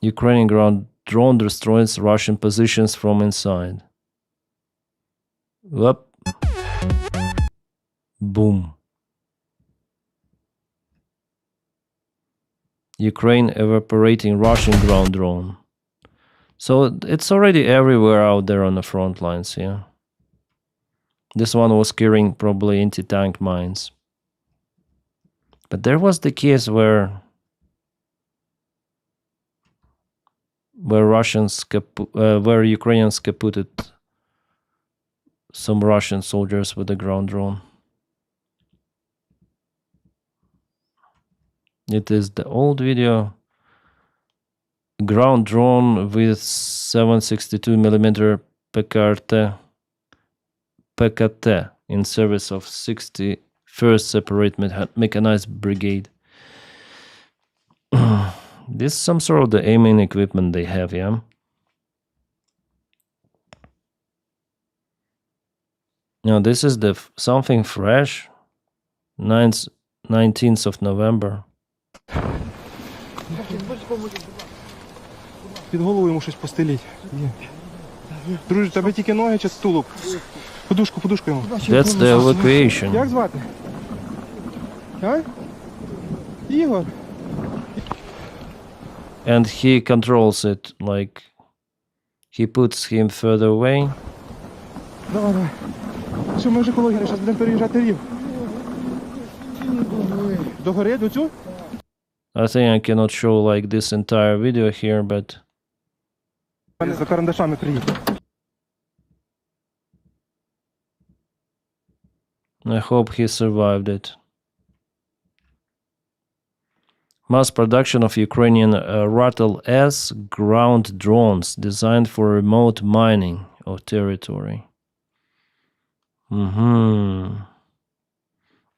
Ukrainian ground drone destroys Russian positions from inside. Whoop. Boom. Ukraine evaporating Russian ground drone. So it's already everywhere out there on the front lines, yeah. This one was carrying probably anti-tank mines. But there was the case where Ukrainians kaputted some Russian soldiers with a ground drone. It is the old video. Ground drone with 762mm PKT in service of 61st Separate Mechanized Brigade. This is some sort of the aiming equipment they have, yeah? Now this is the something fresh. 19th of November. Під голову йому щось постеліть. Друже, тебе тільки ноги чи тулуб? Подушку йому. That's the evacuation. Як звати? А? Ігор. And he controls it like He puts him further away. Давай, давай. Все, ми вже коло гори, зараз будемо переїжджати рів. До гори, до цю? I think I cannot show like this entire video here, but За карандашами приїхав. I hope he survived it. Mass production of Ukrainian Rattle S ground drones designed for remote mining of territory.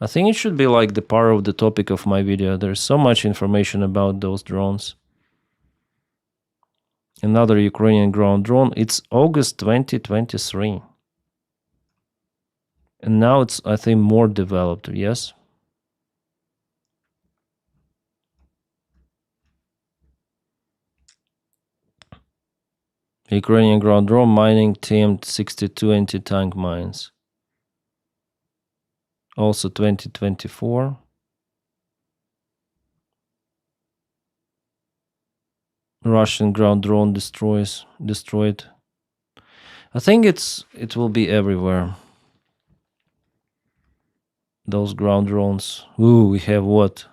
I think it should be like the part of the topic of my video. There's so much information about those drones. Another Ukrainian ground drone. It's August 2023. And now it's, I think, more developed, yes? Ukrainian ground drone mining teamed 62 anti-tank mines. Also 2024. Russian ground drone destroyed. I think it will be everywhere. Those ground drones. Ooh, we have what?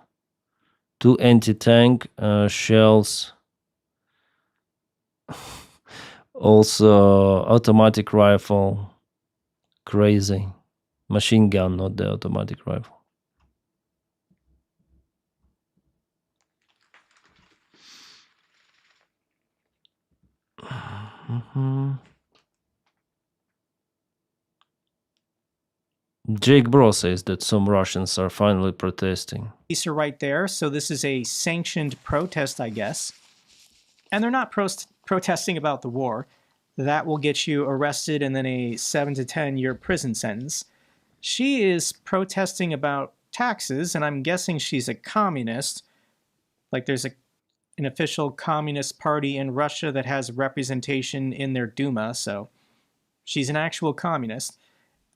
2 anti-tank shells. Also automatic rifle. Crazy. Machine gun, not the automatic rifle. Jake Bro says that some Russians are finally protesting. Police are right there, so this is a sanctioned protest, I guess. And they're not protesting about the war. That will get you arrested and then a 7 to 10 year prison sentence. She is protesting about taxes, and I'm guessing she's a communist. Like there's an official communist party in Russia that has representation in their Duma, so she's an actual communist.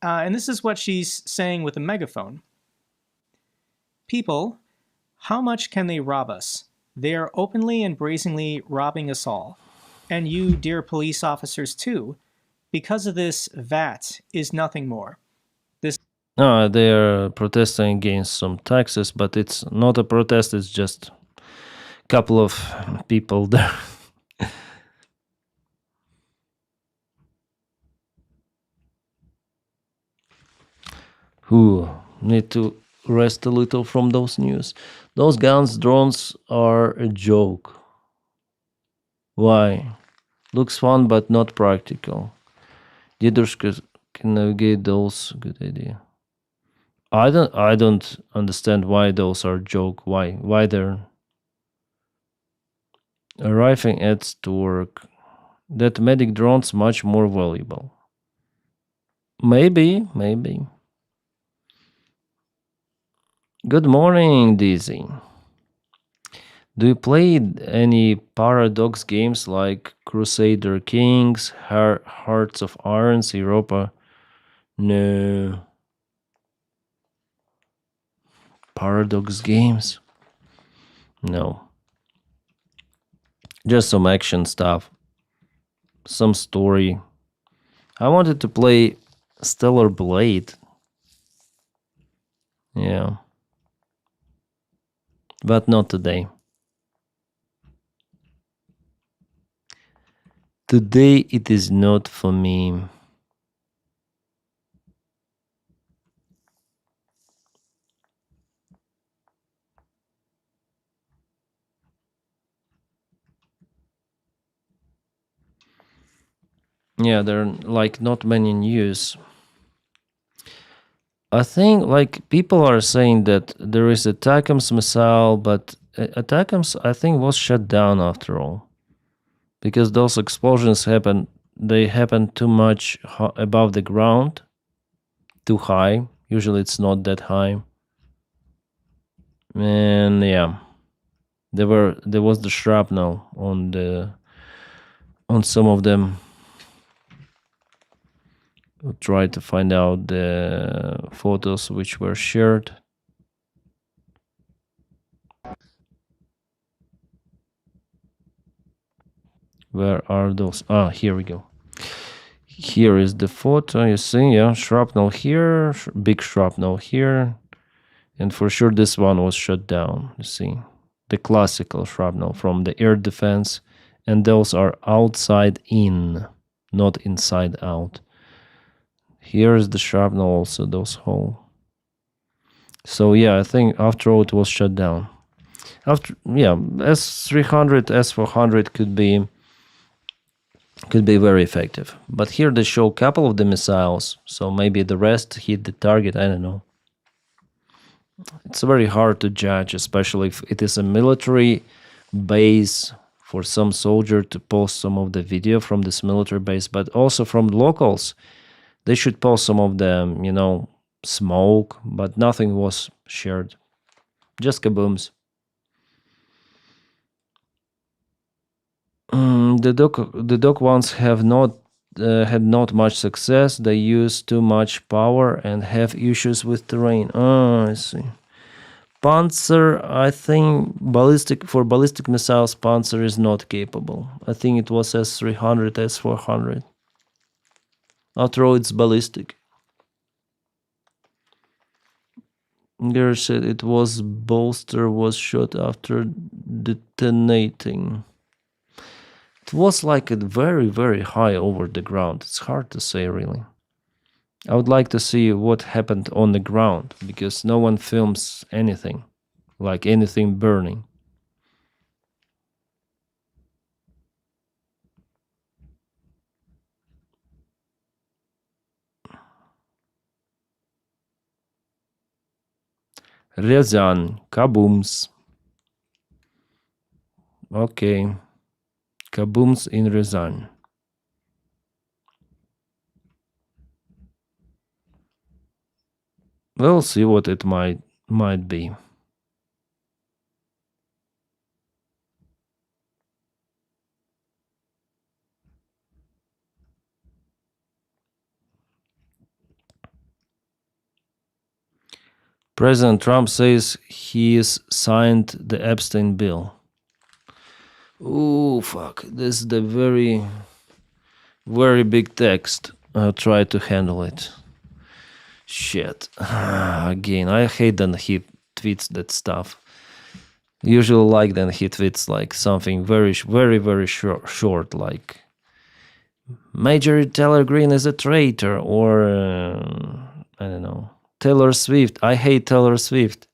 And this is what she's saying with a megaphone. People, how much can they rob us? They are openly and brazenly robbing us all. And you, dear police officers, too. Because of this, VAT is nothing more. No, they are protesting against some taxes, but it's not a protest, it's just a couple of people there. Who need to rest a little from those news. Those guns, drones are a joke. Why? Looks fun, but not practical. Dedushka can navigate those. Good idea. I don't understand why those are joke. Why they're arriving at to work. That medic drone's much more valuable. Maybe. Good morning, Dizzy. Do you play any Paradox games like Crusader Kings, Hearts of Irons, Europa? No. Paradox games? No. Just some action stuff. Some story. I wanted to play Stellar Blade. Yeah. But not today. Today it is not for me. Yeah, there are like not many news. I think like people are saying that there is a ATACMS missile, but ATACMS I think was shut down after all. Because those explosions happen, they happen too much above the ground, too high. Usually it's not that high. And yeah, there was the shrapnel on some of them. We'll try to find out the photos which were shared. Where are those? Ah, here we go. Here is the photo, you see, yeah, shrapnel here, big shrapnel here, and for sure this one was shut down, you see. The classical shrapnel from the air defense, and those are outside in, not inside out. Here's the shrapnel also, those hole. So yeah, I think after all it was shut down. After, yeah, S300, S400 could be very effective. But here they show a couple of the missiles, so maybe the rest hit the target, I don't know. It's very hard to judge, especially if it is a military base, for some soldier to post some of the video from this military base, but also from locals. They should post some of the, you know, smoke, but nothing was shared. Just kabooms. The dock ones have not had not much success. They use too much power and have issues with terrain. Oh, I see. Panzer, I think for ballistic missiles, Panzer is not capable. I think it was S300, S400. After all, it's ballistic. There said it was bolster was shot after detonating. It was like a very, very high over the ground. It's hard to say, really. I would like to see what happened on the ground, because no one films anything, like anything burning. Ryazan, kabooms. Okay. Kabooms in Ryazan. We'll see what it might be. President Trump says he's signed the Epstein bill. Oh, fuck. This is the very, very big text. I'll try to handle it. Shit. Again, I hate when he tweets that stuff. Usually like then he tweets like something very, very, very short, like Major Taylor Greene is a traitor, or I don't know, Taylor Swift. I hate Taylor Swift.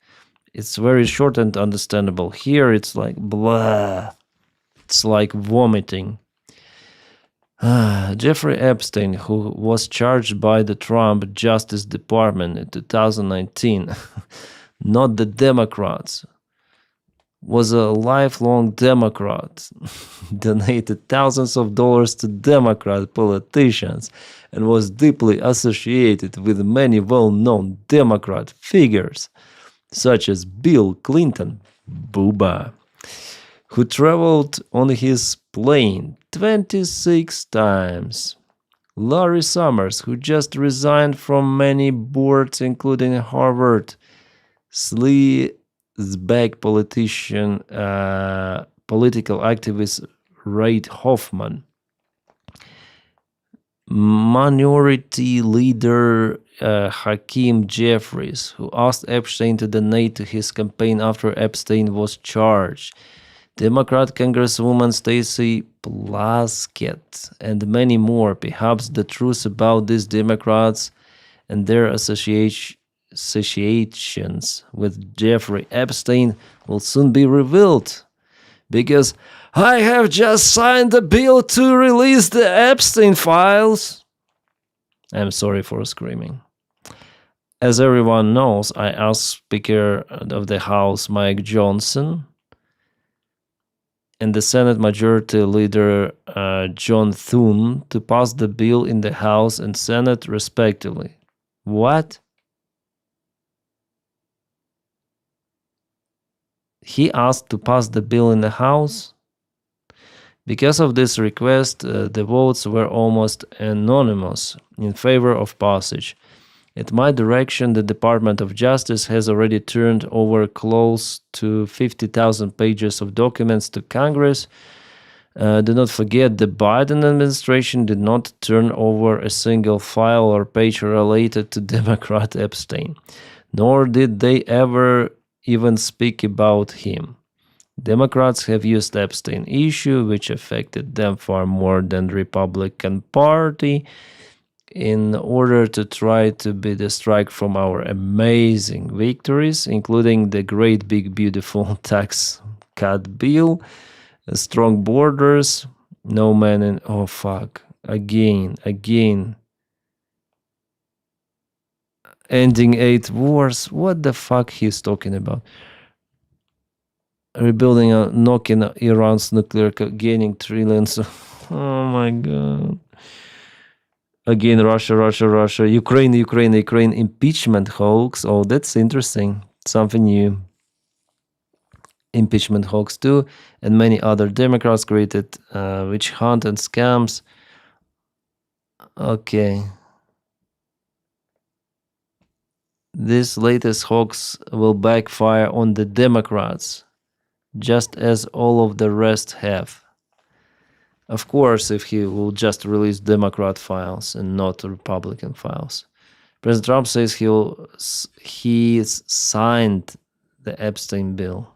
It's very short and understandable. Here it's like blah. It's like vomiting. Jeffrey Epstein, who was charged by the Trump Justice Department in 2019, not the Democrats, was a lifelong Democrat, donated thousands of dollars to Democrat politicians, and was deeply associated with many well-known Democrat figures, such as Bill Clinton, Booba, who traveled on his plane 26 times. Larry Summers, who just resigned from many boards, including Harvard, sleazebag politician, political activist Reid Hoffman, minority leader Hakeem Jeffries, who asked Epstein to donate to his campaign after Epstein was charged, Democrat Congresswoman Stacey Plaskett, and many more. Perhaps the truth about these Democrats and their associations with Jeffrey Epstein will soon be revealed, because I have just signed a bill to release the Epstein files. I'm sorry for screaming. As everyone knows, I asked Speaker of the House Mike Johnson and the Senate Majority Leader John Thune to pass the bill in the House and Senate respectively. What? He asked to pass the bill in the House? Because of this request, the votes were almost unanimous in favor of passage. At my direction, the Department of Justice has already turned over close to 50,000 pages of documents to Congress Do not forget, the Biden administration did not turn over a single file or page related to Democrat Epstein, nor did they ever even speak about him. Democrats have used Epstein issue, which affected them far more than the Republican Party, in order to try to be distract from our amazing victories, including the great big beautiful tax cut bill, strong borders, no man in oh fuck. Again. Ending 8 wars. What the fuck he's talking about? Rebuilding, knocking Iran's nuclear, gaining trillions. Oh my god. Again, Russia, Ukraine, impeachment hoax. Oh, that's interesting. Something new. Impeachment hoax too, and many other Democrats created witch hunt and scams. Okay. This latest hoax will backfire on the Democrats, just as all of the rest have. Of course, if he will just release Democrat files and not Republican files. President Trump says he's signed the Epstein bill.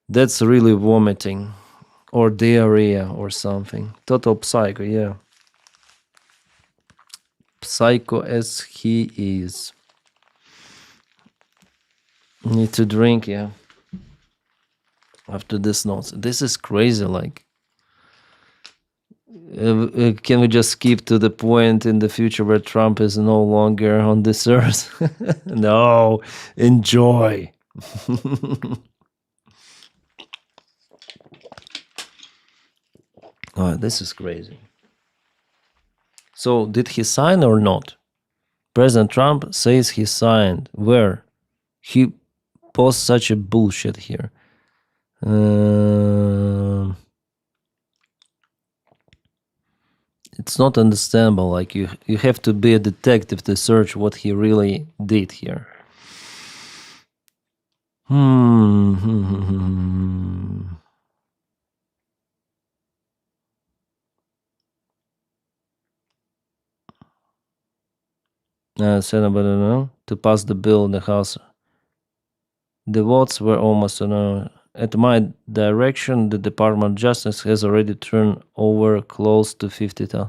That's really vomiting or diarrhea or something. Total psycho, yeah. Psycho as he is. Need to drink, yeah. After this notes. This is crazy, like. Can we just skip to the point in the future where Trump is no longer on this earth? No, enjoy. Oh, this is crazy. So, did he sign or not? President Trump says he signed. Where? He posts such a bullshit here. It's not understandable. Like you have to be a detective to search what he really did here. Senate to pass the bill in the House. The votes were almost at my direction. The Department of Justice has already turned over close to 50,000.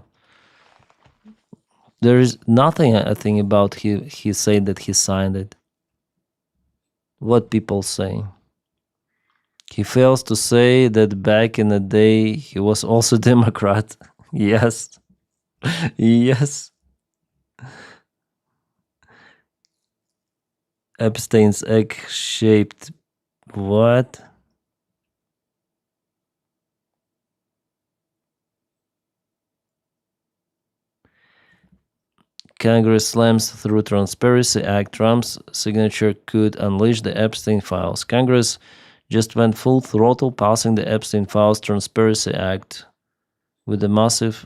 There is nothing, I think, about he said that he signed it. What people say. He fails to say that back in the day he was also Democrat. Yes. Yes. Epstein's egg-shaped what? Congress slams through Transparency Act. Trump's signature could unleash the Epstein files. Congress just went full throttle passing the Epstein files Transparency Act with a massive...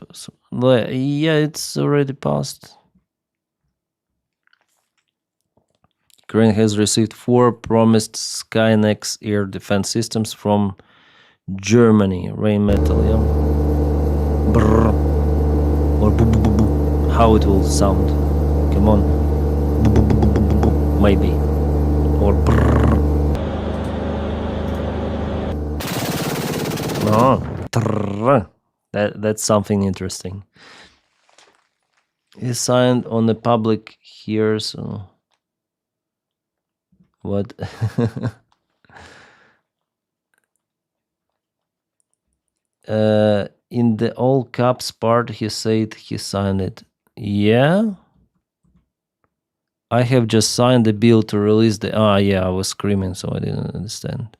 Yeah, it's already passed. Ukraine has received 4 promised Skynex air defense systems from Germany. Rheinmetall, yeah. Brrr. Or boo boo boo boo. How it will sound. Come on. Boo boo boo boo boo boo. Maybe. Or brrr. Oh. Trrr. That's something interesting. He signed on the public here, so... What? In the all caps part, he said he signed it. Yeah? I have just signed the bill to release the... yeah, I was screaming, so I didn't understand.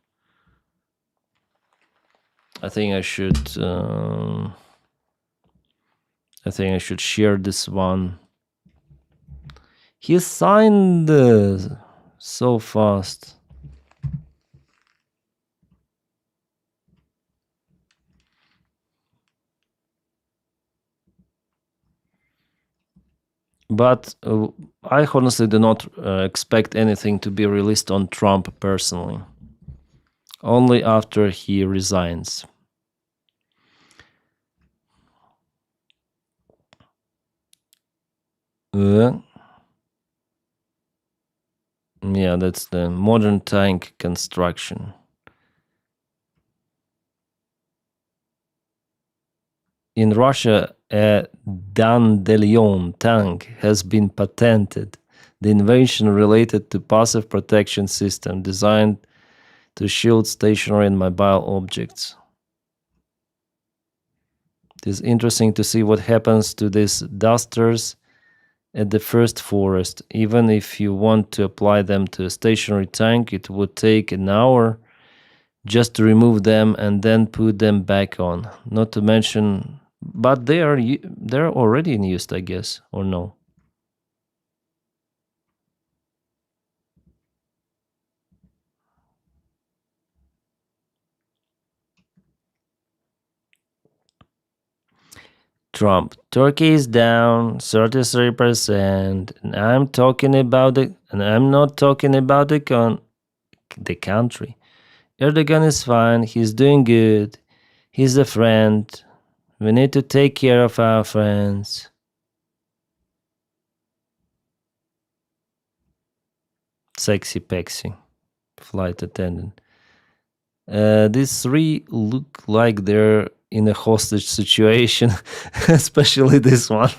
I think I should share this one. He signed so fast. But I honestly do not expect anything to be released on Trump personally. Only after he resigns. Yeah, that's the modern tank construction. In Russia, a Dandelion tank has been patented. The invention related to passive protection system designed to shield stationary and mobile objects. It is interesting to see what happens to these dusters at the first forest. Even if you want to apply them to a stationary tank, it would take an hour just to remove them and then put them back on. Not to mention, but they're already in use, I guess, or no? Trump, Turkey is down 33%, and I'm talking about it, and I'm not talking about the country. Erdogan is fine. He's doing good. He's a friend. We need to take care of our friends. Sexy Pexy, flight attendant. These three look like they're in a hostage situation, especially this one.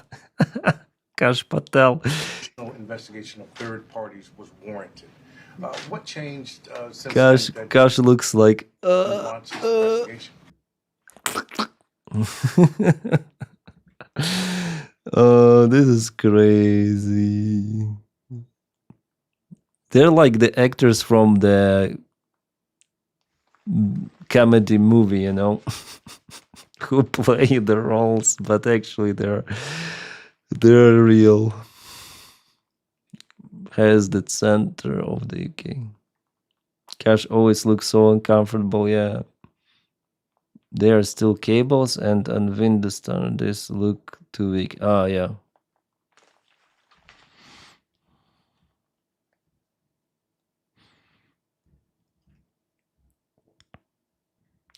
Kash Patel. Investigation of third parties was warranted. What changed since Kash, then that Kash looks like. launched this investigation? Oh, this is crazy. They're like the actors from the comedy movie, you know, who play the roles, but actually they're real. Has the center of the UK. Cash always looks so uncomfortable, yeah. There are still cables and unwind the standard. This look too weak. Ah, yeah.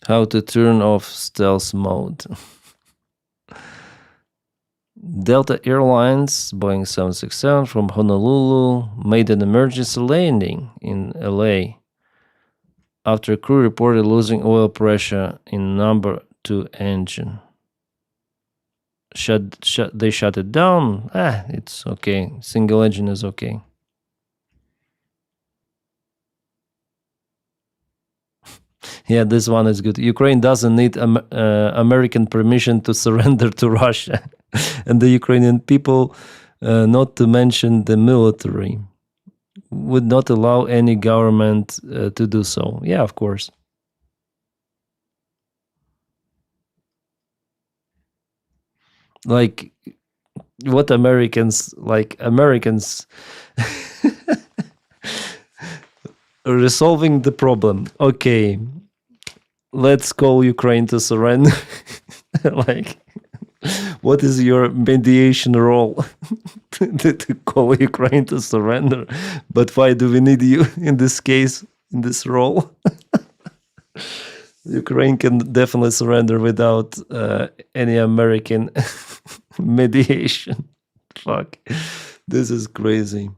How to turn off stealth mode. Delta Airlines, Boeing 767 from Honolulu, made an emergency landing in LA after a crew reported losing oil pressure in number 2 engine. They shut it down. It's okay. Single engine is okay. Yeah, this one is good. Ukraine doesn't need American permission to surrender to Russia. And the Ukrainian people, not to mention the military, would not allow any government to do so. Yeah, of course. Like, what Americans resolving the problem. Okay, let's call Ukraine to surrender. Like, what is your mediation role? to call Ukraine to surrender? But why do we need you in this case, in this role? Ukraine can definitely surrender without any American mediation. Fuck, this is crazy.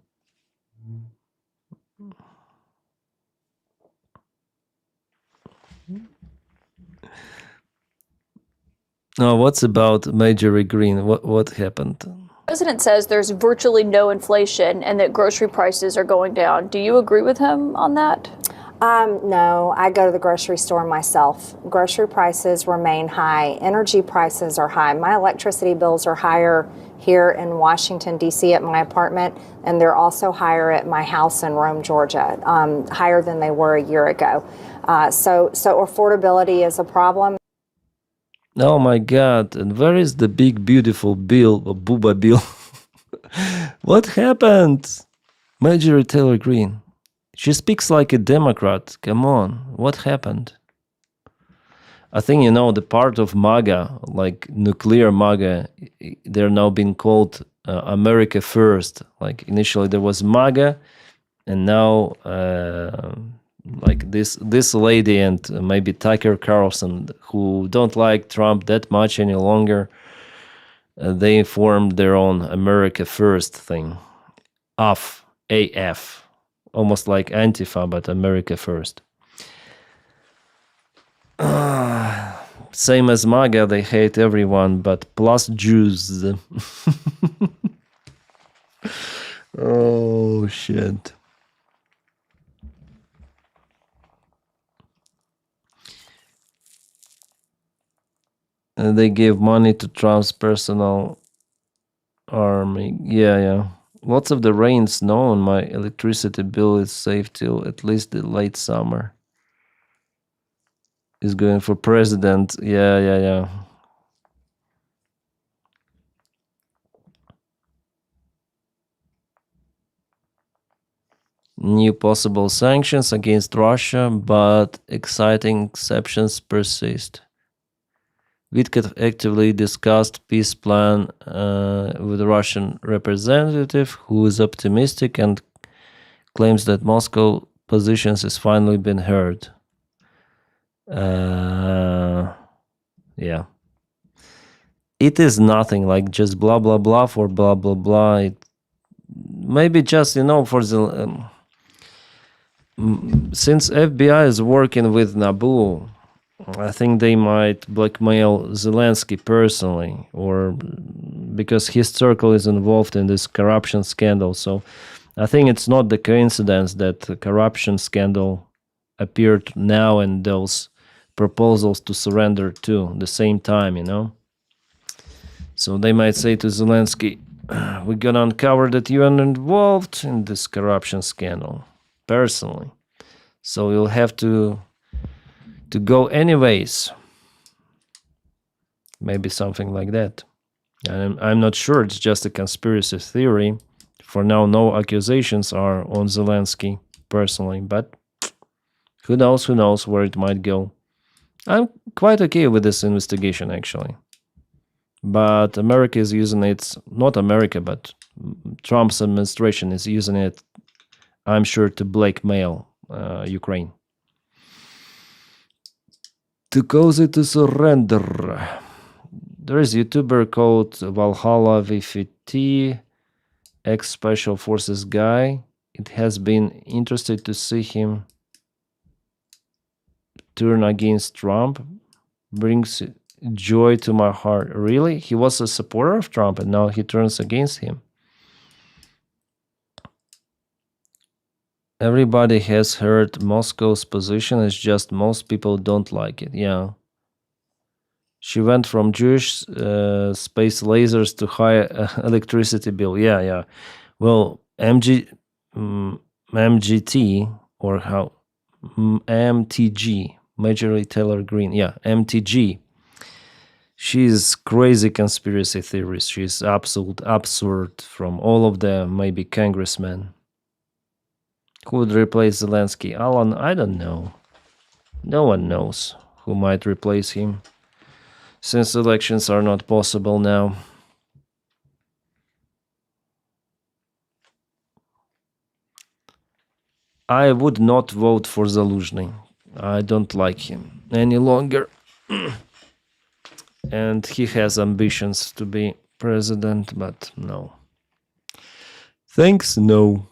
Now, what's about Major Green? What happened? The president says there's virtually no inflation and that grocery prices are going down. Do you agree with him on that? No, I go to the grocery store myself. Grocery prices remain high. Energy prices are high. My electricity bills are higher here in Washington, D.C. at my apartment, and they're also higher at my house in Rome, Georgia, higher than they were a year ago. So affordability is a problem. Oh my God, and where is the big beautiful bill, or Booba bill? What happened? Major Taylor Greene. She speaks like a Democrat. Come on, what happened? I think, you know, the part of MAGA, like nuclear MAGA, they're now being called America First. Like initially there was MAGA, and now like this lady and maybe Tucker Carlson, who don't like Trump that much any longer, they formed their own America First thing. AF. Almost like Antifa, but America First. Same as MAGA, they hate everyone, but plus Jews. Oh, shit. And they gave money to Trump's personal army. Yeah. Lots of the rain, snow, and my electricity bill is safe till at least the late summer. Is going for president. Yeah. New possible sanctions against Russia, but exciting exceptions persist. Witkoff actively discussed peace plan with a Russian representative who is optimistic and claims that Moscow positions has finally been heard. Yeah. It is nothing, like just blah blah blah for blah blah blah. Maybe just, for the since FBI is working with Naboo, I think they might blackmail Zelensky personally, or because his circle is involved in this corruption scandal. So I think it's not the coincidence that the corruption scandal appeared now and those proposals to surrender too the same time, So they might say to Zelensky, we're gonna uncover that you are involved in this corruption scandal personally. So you'll have to go anyways. Maybe something like that. And I'm not sure, it's just a conspiracy theory. For now, no accusations are on Zelensky personally, but who knows where it might go. I'm quite okay with this investigation, actually. But America is using it, not America, but Trump's administration is using it, I'm sure, to blackmail Ukraine. To cause it to surrender. There is a YouTuber called Valhalla VFT, ex-Special Forces guy. It has been interesting to see him turn against Trump. Brings joy to my heart. Really? He was a supporter of Trump and now he turns against him. Everybody has heard Moscow's position, it's just most people don't like it. Yeah. She went from Jewish space lasers to high electricity bill. Yeah. Well, MGT, or how? MTG, Marjorie Taylor Greene. Yeah, MTG. She's crazy conspiracy theorist. She's absolute absurd from all of them, maybe congressmen. Who would replace Zelensky? Alan, I don't know. No one knows who might replace him, since elections are not possible now. I would not vote for Zaluzhny. I don't like him any longer. And he has ambitions to be president, but no. Thanks, no.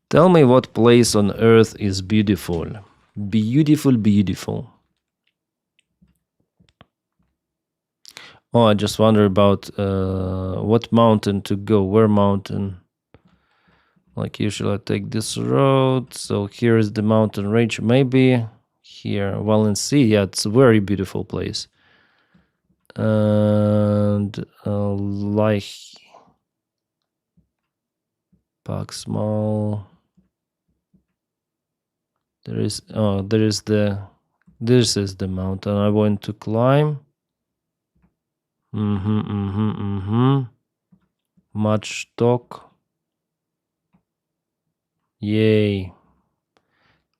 Tell me what place on earth is beautiful. Beautiful. Oh, I just wonder about what mountain to go. Where mountain? Like usually I take this road. So here is the mountain range. Maybe here, Valencia. Yeah, it's a very beautiful place. And like Paxmal. This is the mountain I want to climb. Much talk. Yay.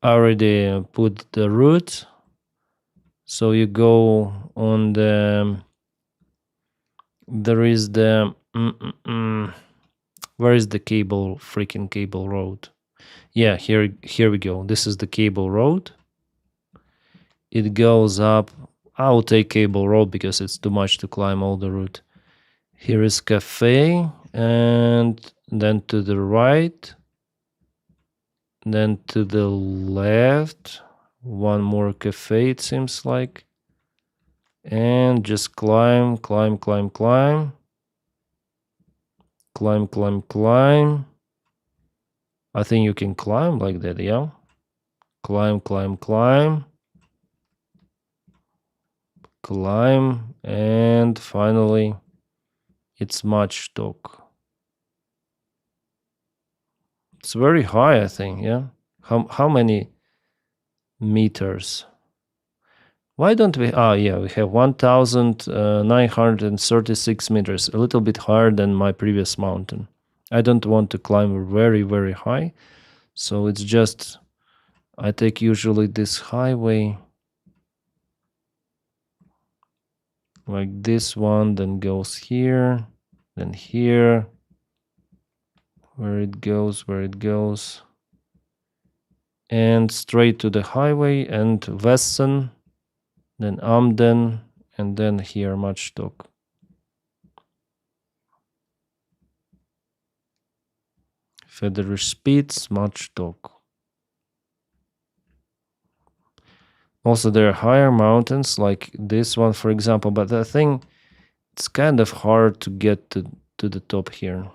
I already put the route. So you go on the, there is the, where is the freaking cable road? Yeah, here we go. This is the cable road. it goes up. I will take cable road because it's too much to climb all the route. Here is cafe, and then to the right, then to the left, one more cafe it seems like, and just climb. I think you can climb like that, yeah. Climb, and finally it's much talk. It's very high, I think, yeah. How many meters? Why don't we? Yeah, we have 1,936 meters, a little bit higher than my previous mountain. I don't want to climb very, very high, so it's just I take usually this highway like this one, then goes here, then here, where it goes, and straight to the highway and Wesson, then Amden, and then here Matchstock. Federer Spitz, Matchstock. Also, there are higher mountains like this one, for example, but I think it's kind of hard to get to the top here.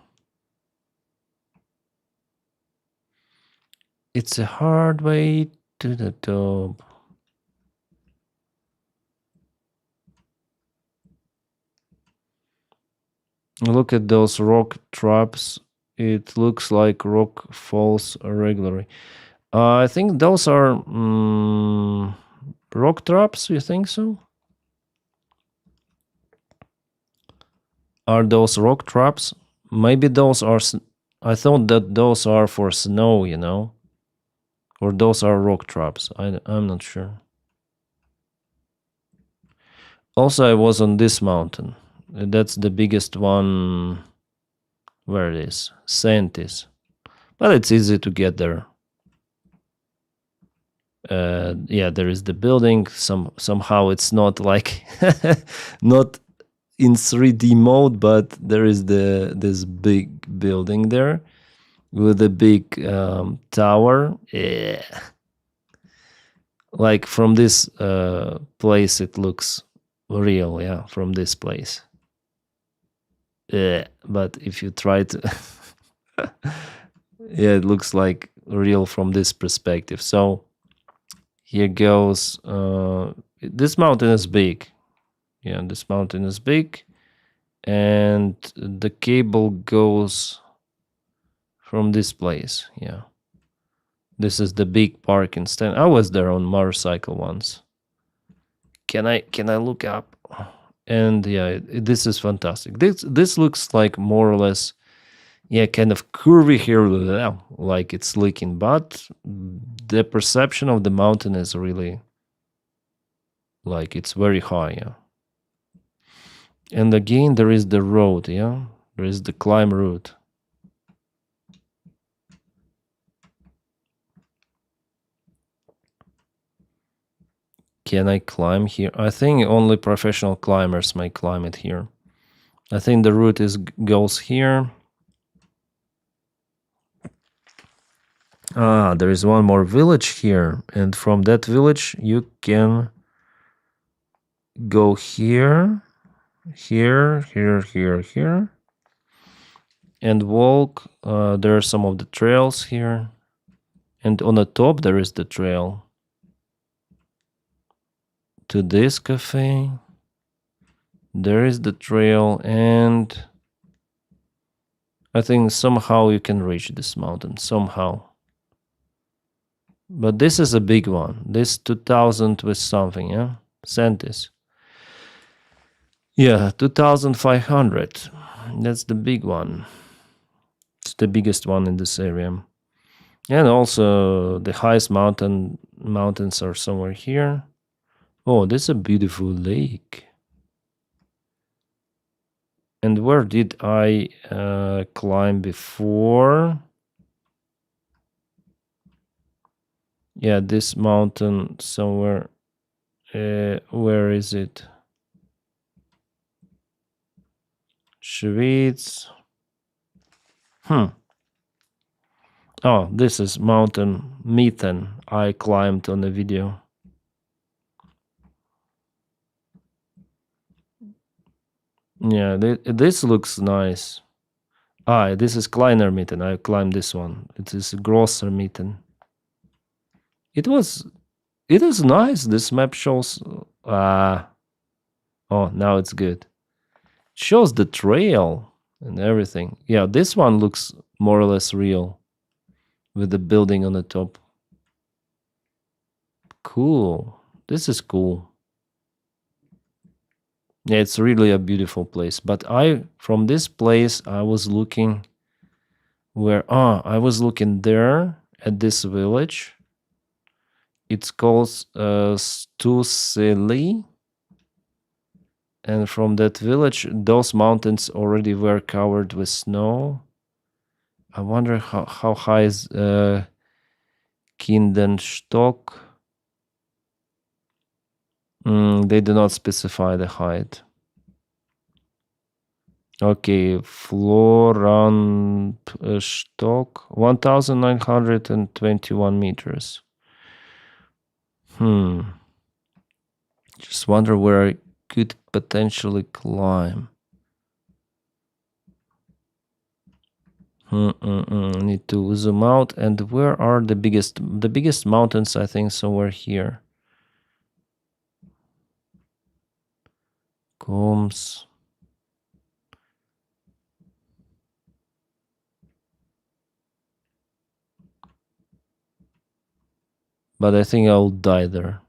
It's a hard way to the top. Look at those rock traps. It looks like rock falls regularly. I think those are rock traps, you think so? Are those rock traps? Maybe those are... I thought that those are for snow, you know? Or those are rock traps. I'm not sure. Also, I was on this mountain. That's the biggest one. Where it is? Santis. But it's easy to get there. Yeah, there is the building. Somehow it's not like not in 3D mode, but there is this big building there with a big tower. Yeah. Like from this place, it looks real. Yeah, from this place. Yeah, but if you try to, yeah, it looks like real from this perspective. So here goes. This mountain is big. Yeah, this mountain is big, and the cable goes from this place. Yeah, this is the big parking stand. I was there on motorcycle once. Can I look up? And yeah, this is fantastic. This looks like more or less, yeah, kind of curvy here, like it's leaking, but the perception of the mountain is really like it's very high, yeah. And again, there is the road, yeah. There is the climb route. Can I climb here? I think only professional climbers may climb it here. I think the route goes here. There is one more village here, and from that village you can go here, and walk. There are some of the trails here, and on the top there is the trail to this cafe. There is the trail, and I think somehow you can reach this mountain, somehow. But this is a big one. This 2000 with something, yeah? Centis. Yeah, 2500. That's the big one. It's the biggest one in this area. And also the highest mountains are somewhere here. Oh, this is a beautiful lake. And where did I climb before? Yeah, this mountain somewhere Where is it? Schwyz. Oh, this is Mountain Mitten. I climbed on the video. Yeah, this looks nice. This is Kleiner Mitten. I climbed this one. It is Grosser Mitten. It is nice. This map shows. Oh, now it's good. It shows the trail and everything. Yeah, this one looks more or less real, with the building on the top. Cool. This is cool. Yeah, it's really a beautiful place. But from this place, I was looking I was looking there at this village. It's called Stuseli. And from that village, those mountains already were covered with snow. I wonder how high is Kindenstock. They do not specify the height. Okay, Floranstock, 1,921 meters. Just wonder where I could potentially climb. Need to zoom out. And where are the biggest mountains? I think somewhere here. Combs. But I think I'll die there.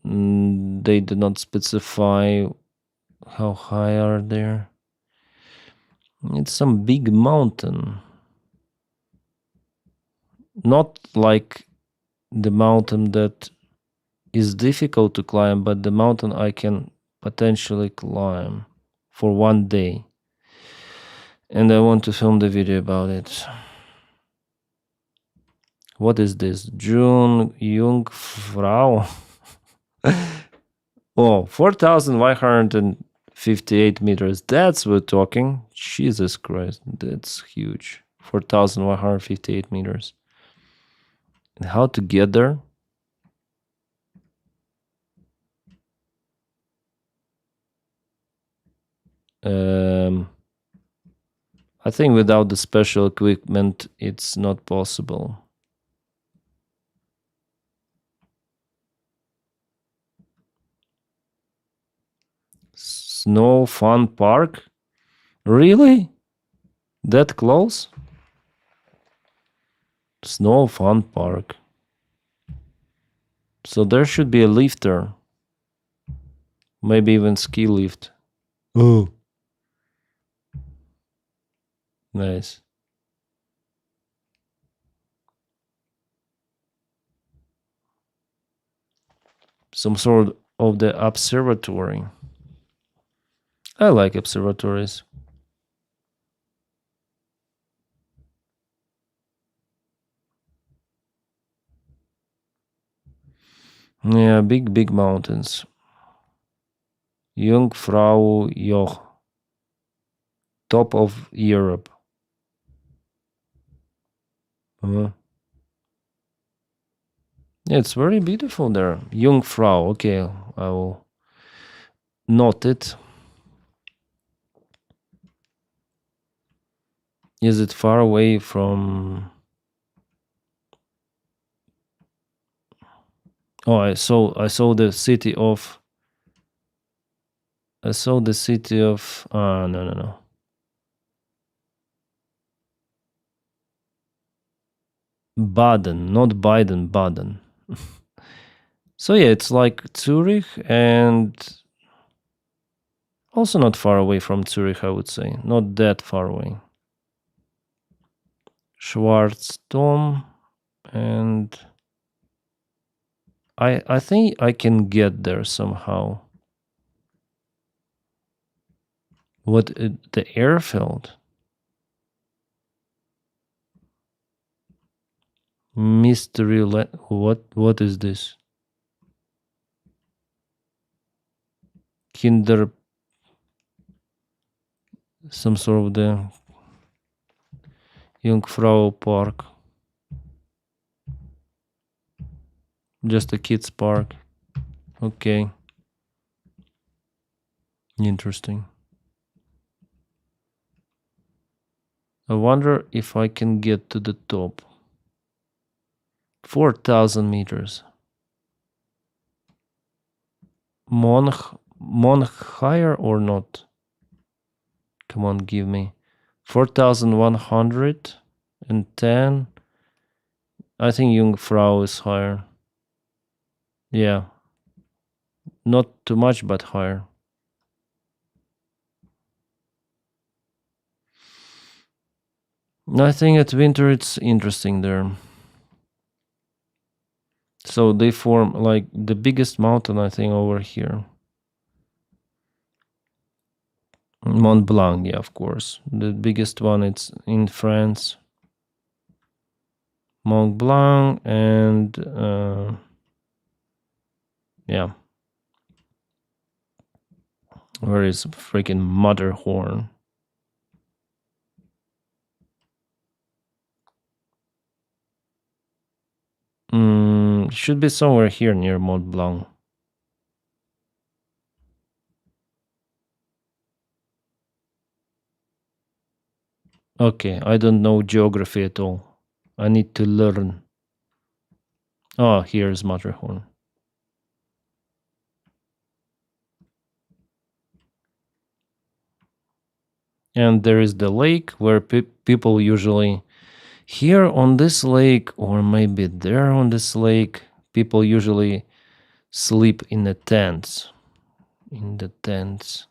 They do not specify how high are there. It's some big mountain. Not like the mountain that is difficult to climb, but the mountain I can potentially climb for one day. And I want to film the video about it. What is this? Jungfrau. 4,158 meters. That's we're talking. Jesus Christ, that's huge. 4,158 meters. And how to get there? I think without the special equipment, it's not possible. Snow Fun Park? Really? That close? Snow Fun Park. So there should be a lift there. Maybe even ski lift. Oh. Nice. Some sort of the observatory. I like observatories. Yeah, big mountains. Jungfrau Joch. Top of Europe. Yeah, it's very beautiful there. Jungfrau. Okay, I will note it. Is it far away from... Oh, I saw the city of... No. Baden, not Biden, Baden. So yeah, it's like Zurich and also not far away from Zurich, I would say. Not that far away. Schwarzturm, and I think I can get there somehow. What, the airfield? Mystery what is this? hinder some sort of the Jungfrau Park. Just a kids park. Okay. Interesting. I wonder if I can get to the top. 4,000 meters. Monk higher or not? Come on, give me 4,110. I think Jungfrau is higher. Yeah. Not too much, but higher. I think at winter it's interesting there. So they form like the biggest mountain, I think, over here. Mont Blanc, yeah, of course. The biggest one, it's in France. Mont Blanc and yeah. Where is freaking Matterhorn? Should be somewhere here near Mont Blanc. Okay, I don't know geography at all. I need to learn. Oh, here's Matterhorn. And there is the lake where people usually, here on this lake, or maybe there on this lake, people usually sleep in the tents. In the tents.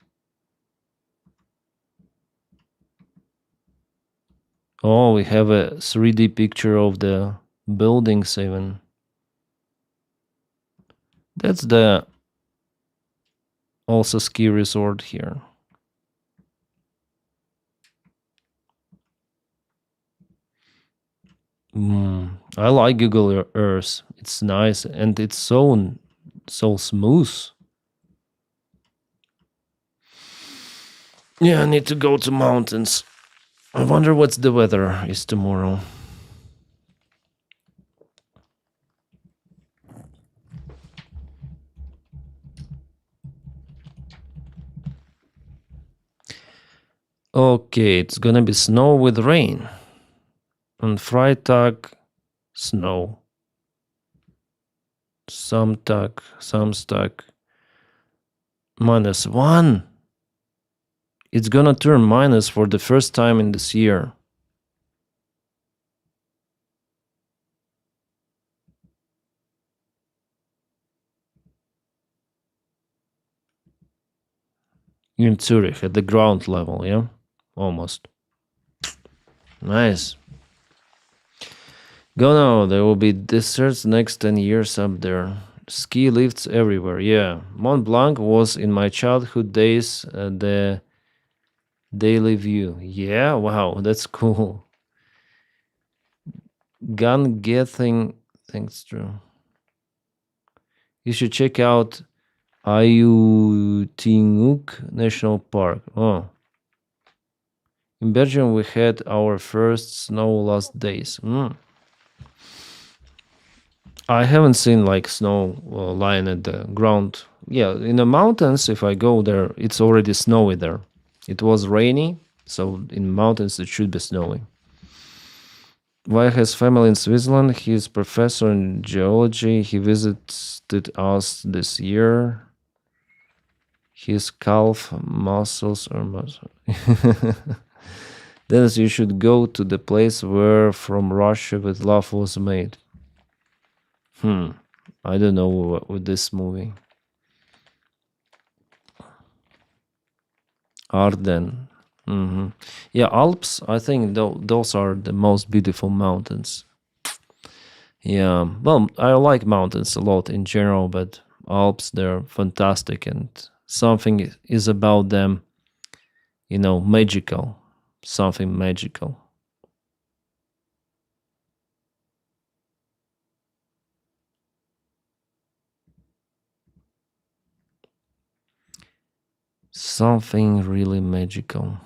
Oh, we have a 3D picture of the buildings even. That's the also ski resort here. I like Google Earth. It's nice and it's so smooth. Yeah, I need to go to mountains. I wonder what's the weather is tomorrow. Okay, it's gonna be snow with rain. On Freitag, snow. Samstag, -1. It's gonna turn minus for the first time in this year. In Zurich, at the ground level, yeah? Almost. Nice. Go now, there will be deserts next 10 years up there. Ski lifts everywhere, yeah. Mont Blanc was in my childhood days the daily view. Yeah, wow, that's cool. Gun Gething, thanks, Drew. You should check out Ayutinguk National Park. Oh. In Belgium, we had our first snow last days. I haven't seen like snow lying at the ground. Yeah, in the mountains, if I go there, it's already snowy there. It was rainy, so in mountains it should be snowing. Why has family in Switzerland? He is professor in geology. He visited us this year. His calf muscles are muscle. Dennis, you should go to the place where from Russia with love was made. I don't know what with this movie. Ardennes. Yeah, Alps, I think those are the most beautiful mountains. Yeah, well, I like mountains a lot in general, but Alps, they're fantastic, and something is about them, magical. Something magical. Something really magical.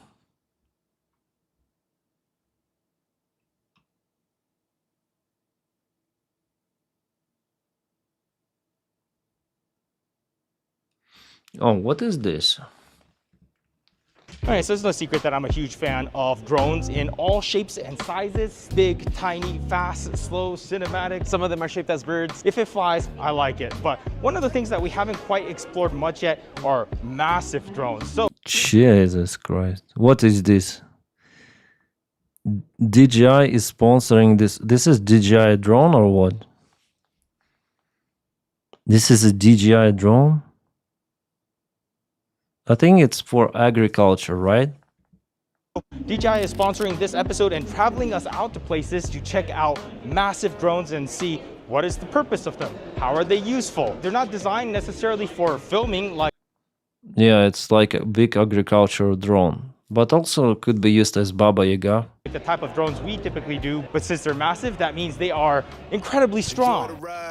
Oh, what is this? All right, so it's no secret that I'm a huge fan of drones in all shapes and sizes. Big, tiny, fast, slow, cinematic. Some of them are shaped as birds. If it flies, I like it. But one of the things that we haven't quite explored much yet are massive drones. So Jesus Christ. What is this? DJI is sponsoring this. This is DJI drone or what? This is a DJI drone? I think it's for agriculture, right? DJI is sponsoring this episode and traveling us out to places to check out massive drones and see what is the purpose of them. How are they useful? They're not designed necessarily for filming like Yeah, it's like a big agricultural drone, but also could be used as Baba Yaga. the type of drones we typically do. But since they're massive, that means they are incredibly strong. Oh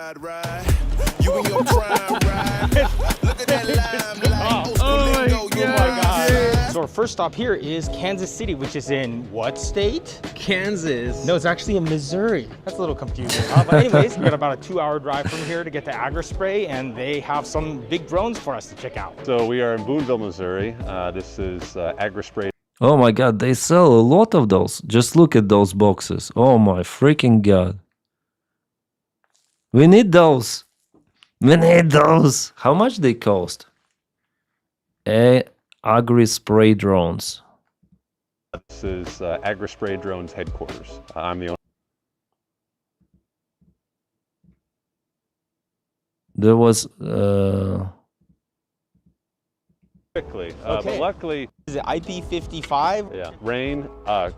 my God. So our first stop here is Kansas City, which is in what state? Kansas. No, it's actually in Missouri. That's a little confusing. But anyways, we got about a 2-hour drive from here to get to AgriSpray, and they have some big drones for us to check out. So we are in Boonville, Missouri. This is AgriSpray. Oh my God, they sell a lot of those. Just look at those boxes. Oh my freaking God. We need those. We need those. How much they cost? AgriSpray drones. This is AgriSpray Drones headquarters. I'm the owner. There was Quickly, Okay. but luckily, Is it IP55? yeah, rain,